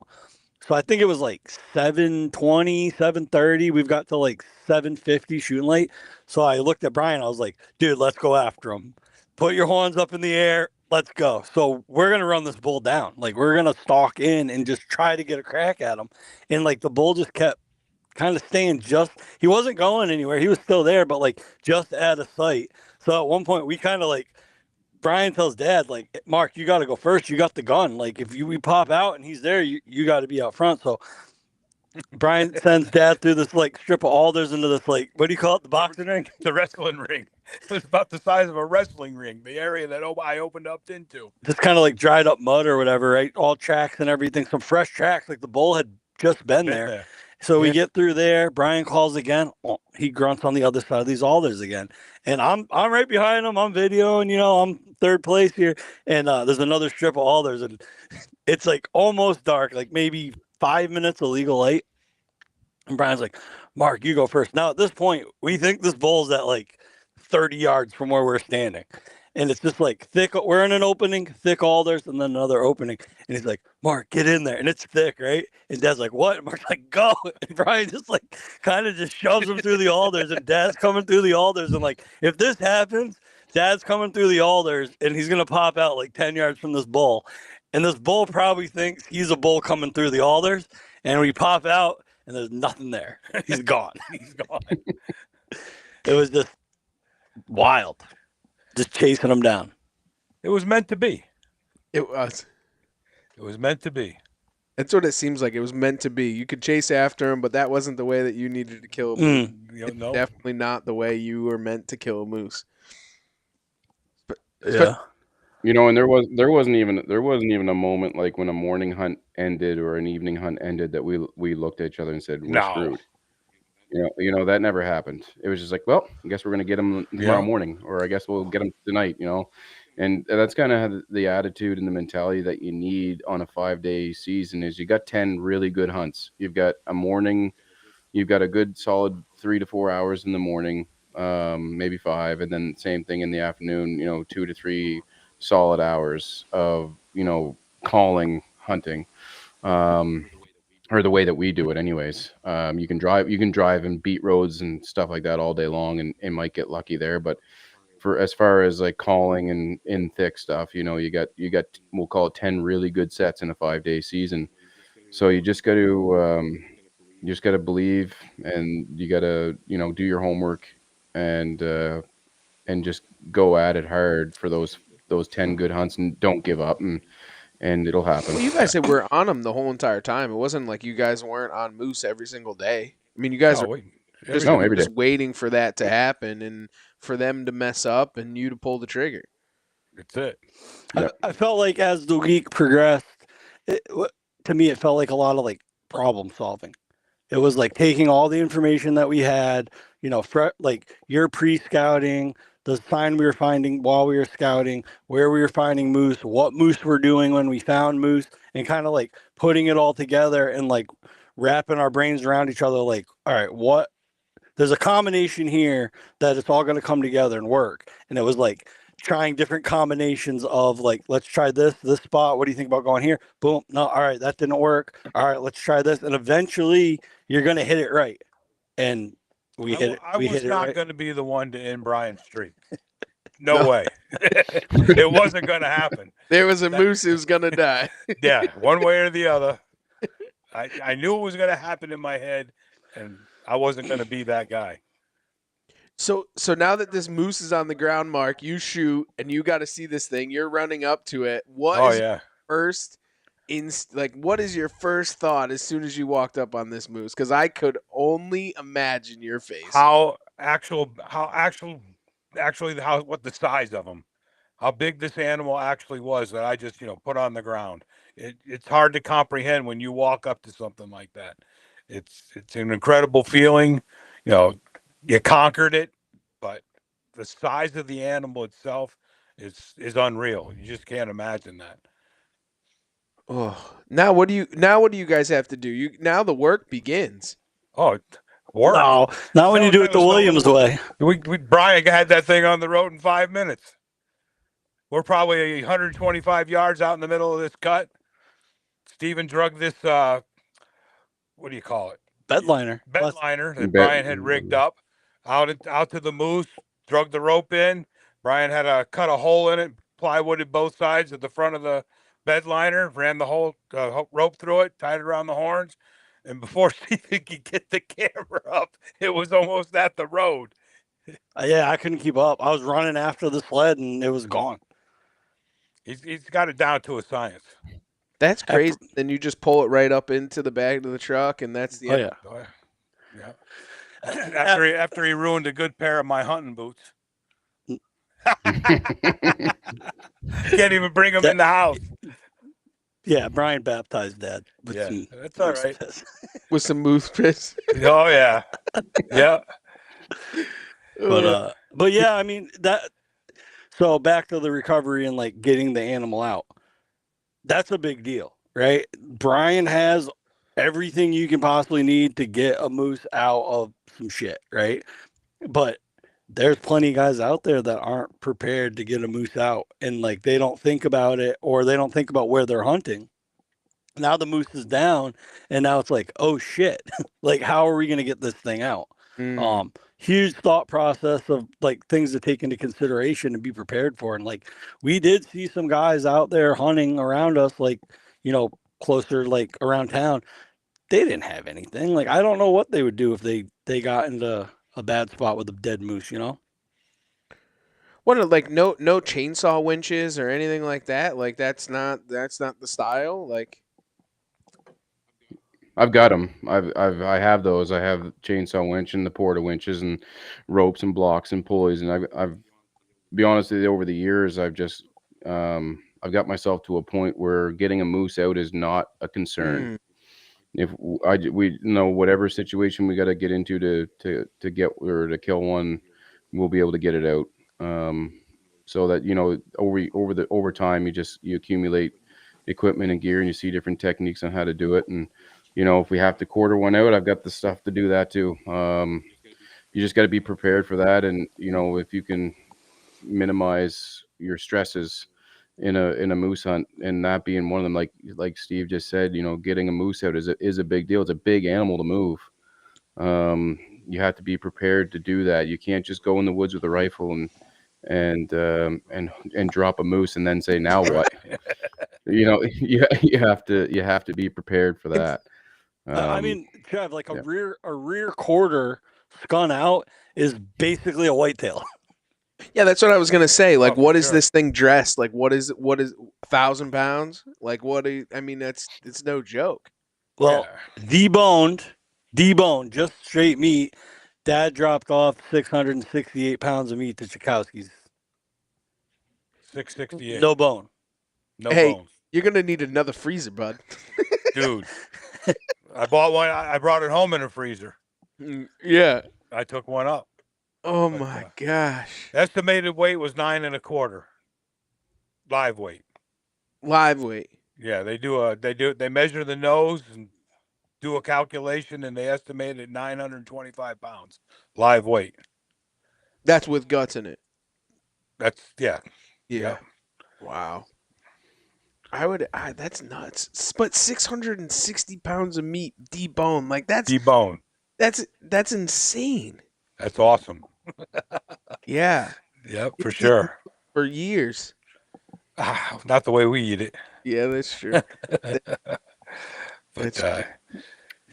So I think it was like 7:20, 7:30. We've got to like 7:50 shooting light. So I looked at Brian. I was like, dude, let's go after him. Put your horns up in the air. Let's go. So we're going to run this bull down. Like we're going to stalk in and just try to get a crack at him. And like the bull just kept kind of staying he wasn't going anywhere. He was still there, but like just out of sight. So at one point we kind of like, Brian tells Dad, like, Mark, you got to go first. You got the gun. Like if we pop out and he's there, you got to be out front. So Brian sends Dad through this like strip of alders into this like, what do you call it? The boxing ring? The wrestling ring. It was about the size of a wrestling ring, the area that I opened up into. Just kind of like dried up mud or whatever, right? All tracks and everything. Some fresh tracks. Like the bull had just been there. So we get through there. Brian calls again. Oh, he grunts on the other side of these alders again. And I'm right behind him. I'm videoing, I'm third place here. And there's another strip of alders. And it's like almost dark, like maybe 5 minutes of legal light. And Brian's like, Mark, you go first. Now at this point, we think this bull's at like 30 yards from where we're standing. and it's just like thick. We're in an opening, thick alders, and then another opening. And he's like, Mark, get in there. And it's thick, right? And Dad's like, what? And Mark's like, go. And Brian just like kind of just shoves him through the alders, and Dad's coming through the alders. And like, if this happens, Dad's coming through the alders, and he's going to pop out like 10 yards from this bull. And this bull probably thinks he's a bull coming through the alders. And we pop out, and there's nothing there. He's gone. He's gone. It was just wild. Just chasing him down. It was meant to be. It was. It was meant to be. That's what it seems like. It was meant to be. You could chase after him, but that wasn't the way that you needed to kill a moose. It's No. definitely not the way you were meant to kill a moose. But, Yeah. You know, and there wasn't even a moment like when a morning hunt ended or an evening hunt ended that we looked at each other and said, we're No. screwed. You know that never happened. It was just like, well, I guess we're gonna get them tomorrow morning, or I guess we'll get them tonight. And that's kind of the attitude and the mentality that you need on a 5-day season. Is you got 10 really good hunts. You've got a morning, you've got a good solid 3 to 4 hours in the morning, maybe 5, and then same thing in the afternoon. 2 to 3 solid hours of calling hunting. Or the way that we do it anyways. You can drive and beat roads and stuff like that all day long and might get lucky there. But for as far as like calling and in thick stuff, you got we'll call it 10 really good sets in a 5-day season. So you just got to believe, and you got to do your homework and just go at it hard for those 10 good hunts, and don't give up, and it'll happen. well, you guys said we're on them the whole entire time. It wasn't like you guys weren't on moose every single day. I mean, you guys No, were every just day. waiting for that to happen and for them to mess up and you to pull the trigger. That's it. I felt like as the week progressed, to me, it felt like a lot of like problem solving. It was like taking all the information that we had, like your pre-scouting, the sign we were finding while we were scouting, where we were finding moose, what moose we're doing when we found moose, and kind of like putting it all together and like wrapping our brains around each other. Like, all right, there's a combination here that it's all going to come together and work. And it was like trying different combinations of like, let's try this spot. What do you think about going here? Boom. No, all right, that didn't work. All right, let's try this. And eventually you're going to hit it right. And we hit it. I we was hit it not right. going to be the one to end Brian's streak. No way. It wasn't going to happen. There was a moose who was going to die. Yeah, one way or the other. I knew it was going to happen in my head, and I wasn't going to be that guy. So now that this moose is on the ground, Mark, you shoot and you got to see this thing. You're running up to it. What is your first thought as soon as you walked up on this moose? Because I could only imagine your face. What the size of him, how big this animal actually was that I just put on the ground. It's hard to comprehend when you walk up to something like that. It's an incredible feeling. You conquered it, but the size of the animal itself is unreal. You just can't imagine that. Oh, now what do you guys have to do? Now the work begins. Oh, work. No, not when you do it the Williams way. Brian had that thing on the road in 5 minutes. We're probably 125 yards out in the middle of this cut. Steven drug this, what do you call it? Bedliner That Brian had rigged up out to the moose, drug the rope in. Brian had to cut a hole in it, plywooded both sides at the front of the bedliner, ran the whole rope through it, tied it around the horns. And before Steven could get the camera up, it was almost at the road. Yeah, I couldn't keep up. I was running after the sled and it was gone. He's got it down to a science. That's crazy. Then you just pull it right up into the back of the truck, and that's the end. Yeah. After he ruined a good pair of my hunting boots. Can't even bring them in the house. Yeah, Brian baptized Dad. That's all right. With some moose piss. Oh yeah, yeah. But yeah, I mean that. So back to the recovery and like getting the animal out. That's a big deal, right? Brian has everything you can possibly need to get a moose out of some shit, right? But there's plenty of guys out there that aren't prepared to get a moose out, and like they don't think about it, or they don't think about where they're hunting. Now the moose is down, and now it's like, oh shit, like how are we going to get this thing out? Mm. Huge thought process of like things to take into consideration and be prepared for. And like we did see some guys out there hunting around us, like, you know, closer, like around town. They didn't have anything. Like I don't know what they would do if they got into a bad spot with a dead moose, you know? What like no chainsaw winches or anything like that? Like that's not the style. Like I've got them. I have those. I have chainsaw winch and the porta winches and ropes and blocks and pulleys. And I've be honest with you, over the years, I've got myself to a point where getting a moose out is not a concern. mm, If we know whatever situation we got to get into to get or to kill one, we'll be able to get it out. So that over time you accumulate equipment and gear and you see different techniques on how to do it. And if we have to quarter one out, I've got the stuff to do that too. You just got to be prepared for that, and if you can minimize your stresses in a moose hunt, and that being one of them, like Steve just said, getting a moose out is a big deal. It's a big animal to move. You have to be prepared to do that. You can't just go in the woods with a rifle and drop a moose and then say, now what? You have to be prepared for that. I mean, Trev, like yeah. a rear quarter scun out is basically a whitetail. yeah, that's what I was gonna say. Like, Oh, for what is sure. this thing dressed? Like, what is 1,000 pounds? Like, what? I mean, it's no joke. Well, deboned, just straight meat. Dad dropped off 668 pounds of meat to Chakowski's. 668. No bone. No Hey, bones. you're gonna need another freezer, bud. Dude. I bought one. I brought it home in a freezer. Yeah. I took one up. Oh But, my gosh. Estimated weight was 9.25. Live weight. Live weight. Yeah, they measure the nose and do a calculation, and they estimate it 925 pounds. Live weight. That's with guts in it. That's Yeah. Yep. Wow. That's nuts. But 660 pounds of meat deboned. Like debone. that's insane. That's awesome. Yeah. Yep, for It's sure. For years. Not the way we eat it. Yeah, that's true. But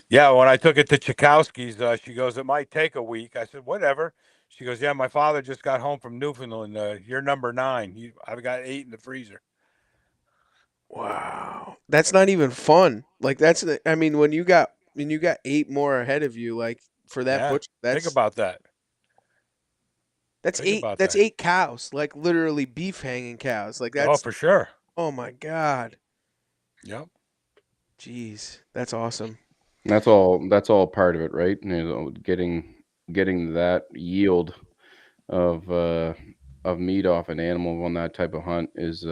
yeah, when I took it to Chakowski's, she goes, it might take a week. I said, whatever. She goes, yeah, my father just got home from Newfoundland. You're number 9. I've got 8 in the freezer. Wow. That's not even fun. Like I mean, when you got 8 more ahead of you, like for that butcher, think about that. That's Think 8 about that's that. 8 cows, like literally beef hanging cows. Like Oh, that's for sure. oh my god. Yep. Jeez. That's awesome. That's all part of it, right? Getting that yield of meat off an animal on that type of hunt is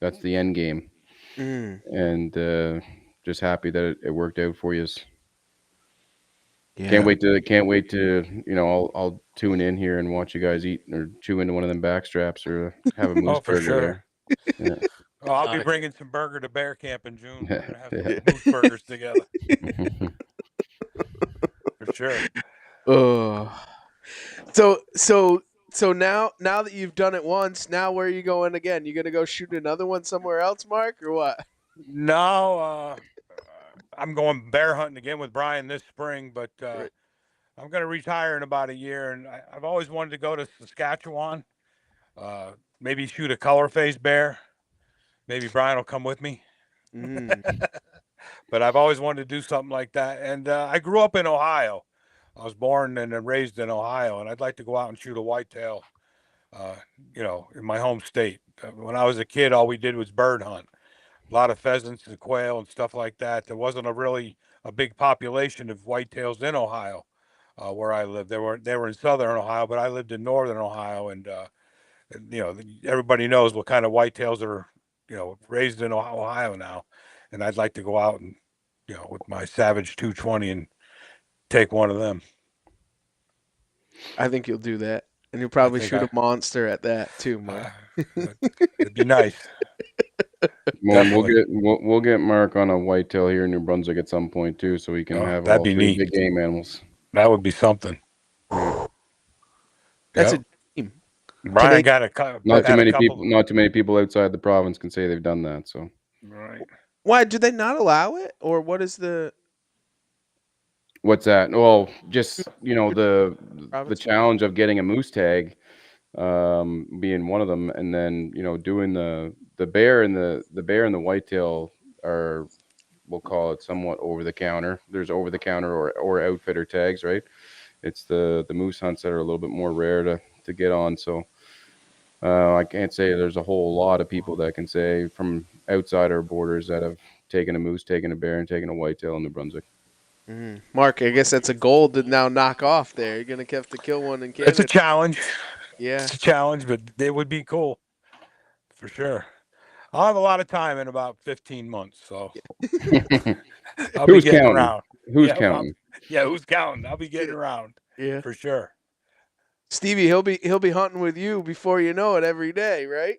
that's the end game. Mm. And just happy that it worked out for you. Yeah. Can't wait to I'll tune in here and watch you guys eat or chew into one of them back straps or have a moose for burger sure. there. Yeah. Oh, I'll be bringing some burger to bear camp in June. We're gonna have some Yeah. moose burgers together. For sure. Oh. So now that you've done it once, now where are you going again? You gonna go shoot another one somewhere else, Mark, or what? No, I'm going bear hunting again with Brian this spring, but Right. I'm going to retire in about a year, and I've always wanted to go to Saskatchewan, maybe shoot a color phase bear. Maybe Brian will come with me. Mm. But I've always wanted to do something like that. And I grew up in Ohio. I was born and raised in Ohio, and I'd like to go out and shoot a whitetail, in my home state. When I was a kid, all we did was bird hunt. A lot of pheasants and quail and stuff like that. There wasn't a big population of whitetails in Ohio, where I lived. They were in southern Ohio, but I lived in northern Ohio, and everybody knows what kind of whitetails are raised in Ohio now. And I'd like to go out and with my Savage 220 and take one of them. I think you'll do that, and you'll probably think shoot a monster at that too, Mark. It'd be nice. Well, Definitely. we'll get Mark on a whitetail here in New Brunswick at some point too, so we can Oh, have that'd all be 3 neat. big game animals. That would be something. Yeah. That's Yep. a dream. Brian they- got Not too had a many couple. people. Not too many people outside the province can say they've done that. So Right. Why do they not allow it, or what is the what's that? Well, just the province? challenge of getting a moose tag, being one of them, and then doing the bear and the whitetail are, we'll call it, somewhat over the counter. There's over the counter or outfitter tags, right? It's the moose hunts that are a little bit more rare to get on. So I can't say there's a whole lot of people that can say from outside our borders that have taken a moose, taken a bear, and taken a whitetail in New Brunswick. Mark, I guess that's a goal to now knock off there. You're going to have to kill one in Canada. It's a challenge. Yeah. It's a challenge, but it would be cool for sure. I'll have a lot of time in about 15 months, so I'll be Who's getting counting? around. Who's Yeah, counting? who's counting? I'll be getting around. Yeah. For sure. Stevie, he'll be hunting with you before you know it every day, right?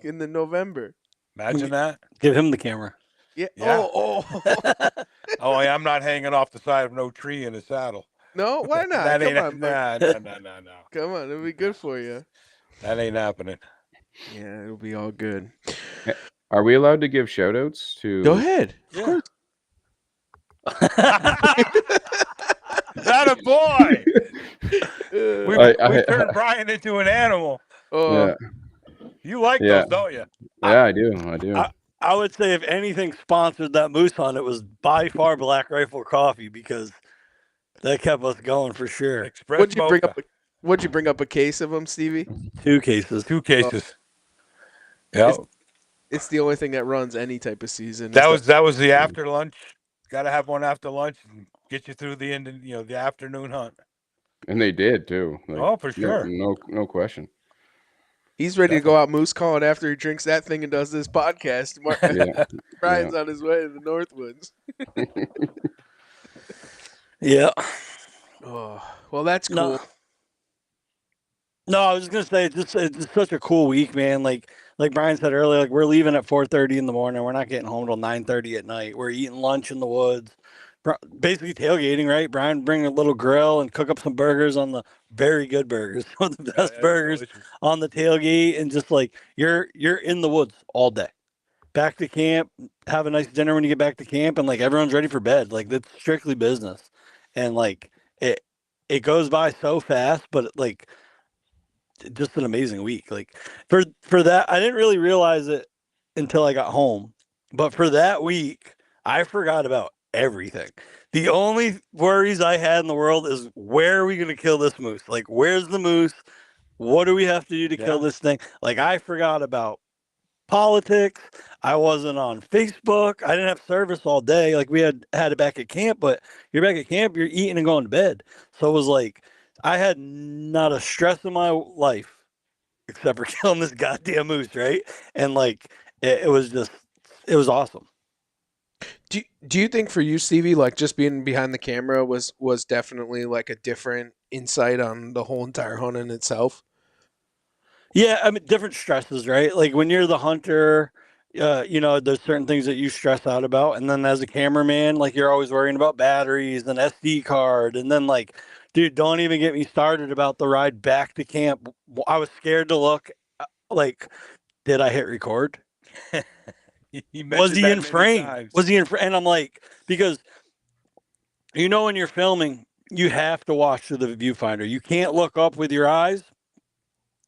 In the November. Imagine that. Give him the camera. Yeah. Yeah. Oh. Oh, yeah, I'm not hanging off the side of no tree in a saddle. No, why not? That Come ain't on, Mark. no. Come on, it'll be good for you. That ain't happening. Yeah, it'll be all good. Are we allowed to give shout outs to? Go ahead. Of Yeah. course. That a boy. We I- turned Brian into an animal. Oh, Yeah, You like Yeah. those, don't you? yeah, I do. I would say if anything sponsored that moose hunt, it was by far Black Rifle Coffee, because that kept us going for sure. Express what'd you bring Mocha. up? What'd you bring up a case of them, Stevie? 2 cases. 2 cases. Yeah. It's the only thing that runs any type of season. That was the after lunch. Got to have one after lunch and get you through the end of, the afternoon hunt. And they did too. Like, Oh, for sure. No question. He's ready to go out moose calling after he drinks that thing and does this podcast. Yeah, Brian's on his way to the Northwoods. Yeah. Oh, well, that's cool. No, I was just gonna say it's just such a cool week, man. Like Brian said earlier, like we're leaving at 4:30 in the morning. We're not getting home till 9:30 at night. We're eating lunch in the woods, basically tailgating, right? Brian bring a little grill and cook up some burgers on the very good burgers, one of the best burgers delicious. on the tailgate, and just like you're in the woods all day. Back to camp, have a nice dinner when you get back to camp, and like everyone's ready for bed. Like that's strictly business, and like it goes by so fast, but like just an amazing week. Like for that, I didn't really realize it until I got home, but for that week, I forgot about everything. The only worries I had in the world is, where are we going to kill this moose? Like, where's the moose? What do we have to do to kill this thing? Like, I forgot about politics. I wasn't on Facebook. I didn't have service all day. Like, we had it back at camp, but you're back at camp, you're eating and going to bed. So it was like, I had not a stress in my life except for killing this goddamn moose, right? And like, it was awesome. Do you think for you, Stevie, like just being behind the camera was definitely like a different insight on the whole entire hunt in itself? Yeah, I mean, different stresses, right? Like when you're the hunter, there's certain things that you stress out about, and then as a cameraman, like you're always worrying about batteries and SD card, and then like, dude, don't even get me started about the ride back to camp. I was scared to look, like, did I hit record? Was he in frame? Was he in frame? And I'm like, because when you're filming, you have to watch through the viewfinder. You can't look up with your eyes,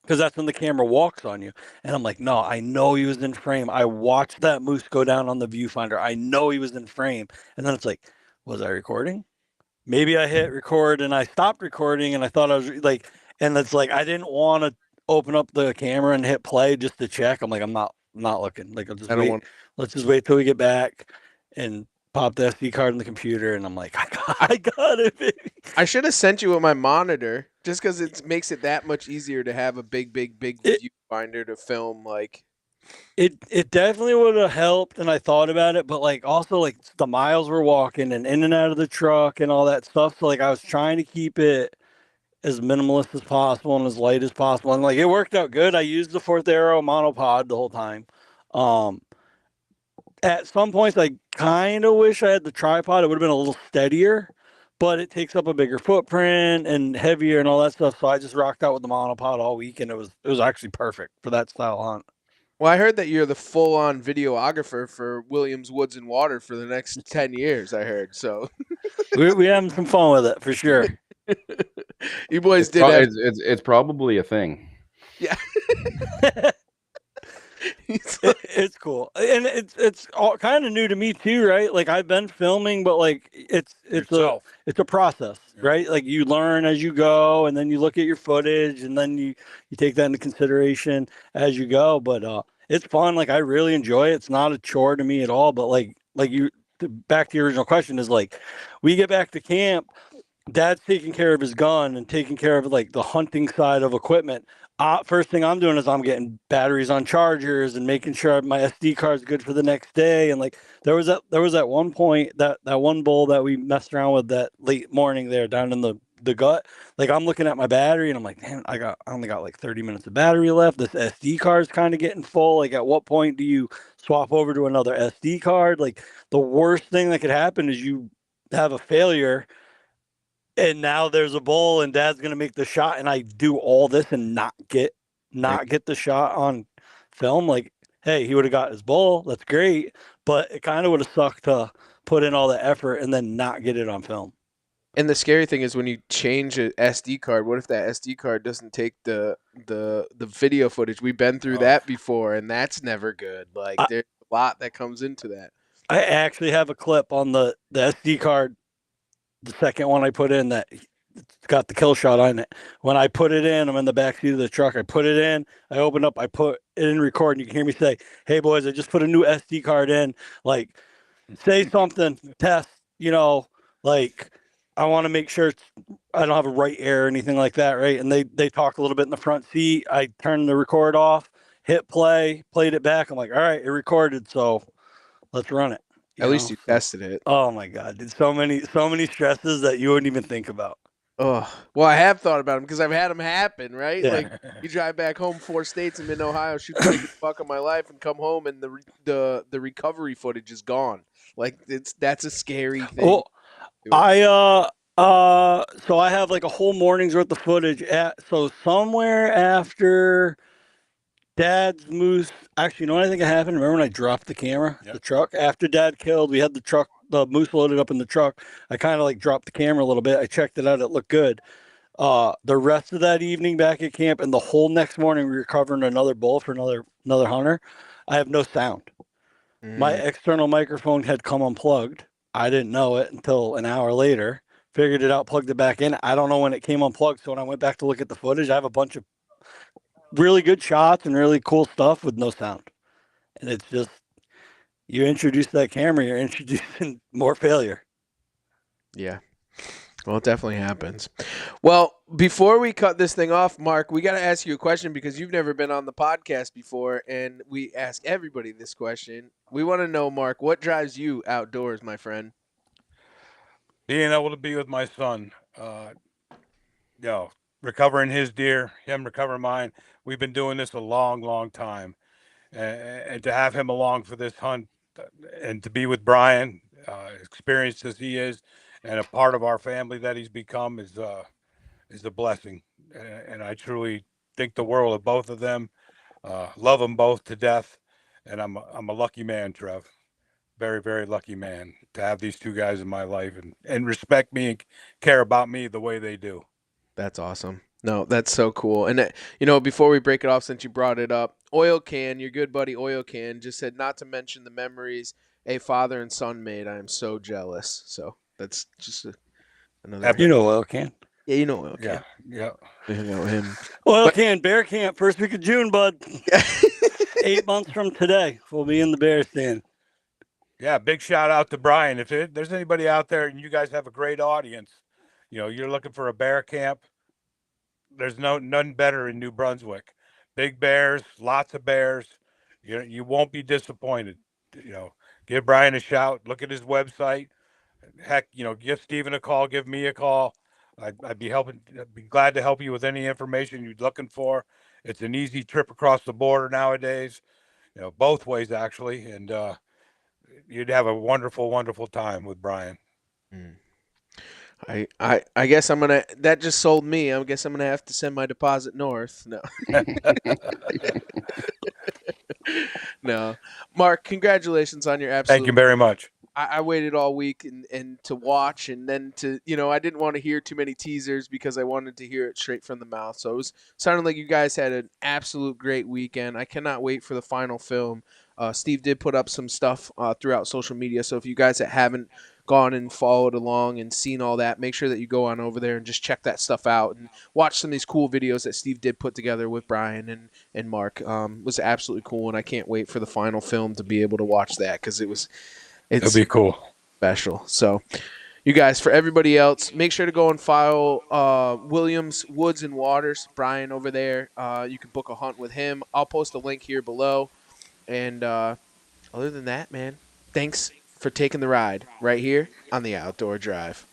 because that's when the camera walks on you. And I'm like, no, I know he was in frame. I watched that moose go down on the viewfinder. I know he was in frame. And then it's like, was I recording? Maybe I hit record and I stopped recording and I thought I was like, and it's like, I didn't want to open up the camera and hit play just to check. I'm like, I'm not looking. Like, I'll just wait. Let's just wait till we get back and pop the SD card in the computer. And I'm like, I got it, baby. I should have sent you with my monitor just because it makes it that much easier to have a big viewfinder to film. Like, it definitely would have helped, and I thought about it, but like also like the miles we're walking and in and out of the truck and all that stuff. So like I was trying to keep it as minimalist as possible and as light as possible. And like it worked out good. I used the Fourth Arrow monopod the whole time. Um, at some points, I kind of wish I had the tripod. It would have been a little steadier, but it takes up a bigger footprint and heavier and all that stuff. So I just rocked out with the monopod all week, and it was actually perfect for that style hunt. Well, I heard that you're the full-on videographer for Williams Woods and Water for the next 10 years, I heard. So We having some fun with it for sure. you boys It's, did have it's probably a thing. yeah. It's cool, and it's all kind of new to me too, right? Like I've been filming, but like it's Yourself. a process, right? Like you learn as you go, and then you look at your footage, and then you take that into consideration as you go. But it's fun. Like I really enjoy it. It's not a chore to me at all. But like you back to your original question is like we get back to camp. Dad's taking care of his gun and taking care of like the hunting side of equipment. First thing I'm doing is I'm getting batteries on chargers and making sure my SD card is good for the next day. And like there was that one point that one bull that we messed around with that late morning there down in the gut. Like I'm looking at my battery and I'm like, man, I only got like 30 minutes of battery left. This SD card's kind of getting full. Like at what point do you swap over to another SD card? Like the worst thing that could happen is you have a failure and now there's a bull and dad's going to make the shot and I do all this and not get the shot on film. Like, hey, he would have got his bull. That's great. But it kind of would have sucked to put in all the effort and then not get it on film. And the scary thing is when you change a SD card, what if that SD card doesn't take the video footage? We've been through that before, and that's never good. Like there's a lot that comes into that. I actually have a clip on the SD card, the second one I put in that it's got the kill shot on it. When I put it in, I'm in the back seat of the truck. I put it in, I open up, I put it in record, and you can hear me say, "Hey boys, I just put a new SD card in. Like, say something, test, like I want to make sure I don't have a right air or anything like that, right?" And they talk a little bit in the front seat. I turned the record off, hit play, played it back. I'm like, all right, it recorded, so let's run it. At least you tested it. Oh my God, dude, so many stresses that you wouldn't even think about. Oh, well, I have thought about them because I've had them happen, right? Yeah. Like you drive back home 4 states in mid-Ohio, shoot the biggest buck of my life, and come home and the recovery footage is gone. Like that's a scary thing. Well, so I have like a whole morning's worth of footage so somewhere after Dad's moose. Actually, you know what I think happened? Remember when I dropped the camera, the truck? After Dad killed, we had the moose loaded up in the truck. I kind of like dropped the camera a little bit. I checked it out. It looked good. The rest of that evening back at camp and the whole next morning, we were covering another bull for another hunter. I have no sound. My external microphone had come unplugged. I didn't know it until an hour later. Figured it out, plugged it back in. I don't know when it came unplugged. So when I went back to look at the footage, I have a bunch of really good shots and really cool stuff with no sound. And it's just, you introduce that camera, you're introducing more failure. Yeah. Well, it definitely happens. Well, before we cut this thing off, Mark, we got to ask you a question because you've never been on the podcast before, and we ask everybody this question. We want to know, Mark, what drives you outdoors, my friend? Being able to be with my son, recovering his deer, him recovering mine. We've been doing this a long, long time, and to have him along for this hunt, and to be with Brian, experienced as he is, and a part of our family that he's become is a blessing, and I truly think the world of both of them. Love them both to death, and I'm a lucky man, Trev. Very, very lucky man to have these two guys in my life and respect me and care about me the way they do. That's awesome. No, that's so cool. And, before we break it off, since you brought it up, Oil Can, your good buddy Oil Can, just said not to mention the memories a father and son made. I am so jealous. So that's just another. You know Oil Can. Yeah, you know Oil Can. Yeah. We hang out with him. Oil Can, bear camp, first week of June, bud. 8 months from today, we'll be in the bear stand. Yeah, big shout out to Brian. If there's anybody out there and you guys have a great audience, you're looking for a bear camp, there's none better in New Brunswick. Big bears, lots of bears. You won't be disappointed. Give Brian a shout. Look at his website. Heck, give Steven a call. Give me a call. I'd be glad to help you with any information you're looking for. It's an easy trip across the border nowadays, both ways actually, and you'd have a wonderful, wonderful time with Brian. Mm. I guess I'm gonna. That just sold me. I guess I'm gonna have to send my deposit north. No, no. Mark, congratulations on your Thank you absolute. very much. I waited all week and to watch and then to I didn't want to hear too many teasers because I wanted to hear it straight from the mouth. So it was sounded like you guys had an absolute great weekend. I cannot wait for the final film. Steve did put up some stuff throughout social media. So if you guys that haven't gone and followed along and seen all that, make sure that you go on over there and just check that stuff out and watch some of these cool videos that Steve did put together with Brian and Mark. Was absolutely cool, and I can't wait for the final film to be able to watch that because it's It'll be cool. special. So, you guys, for everybody else, make sure to go and follow Williams, Woods, and Waters, Brian over there. You can book a hunt with him. I'll post a link here below. And other than that, man, thanks for taking the ride right here on the Outdoor Drive.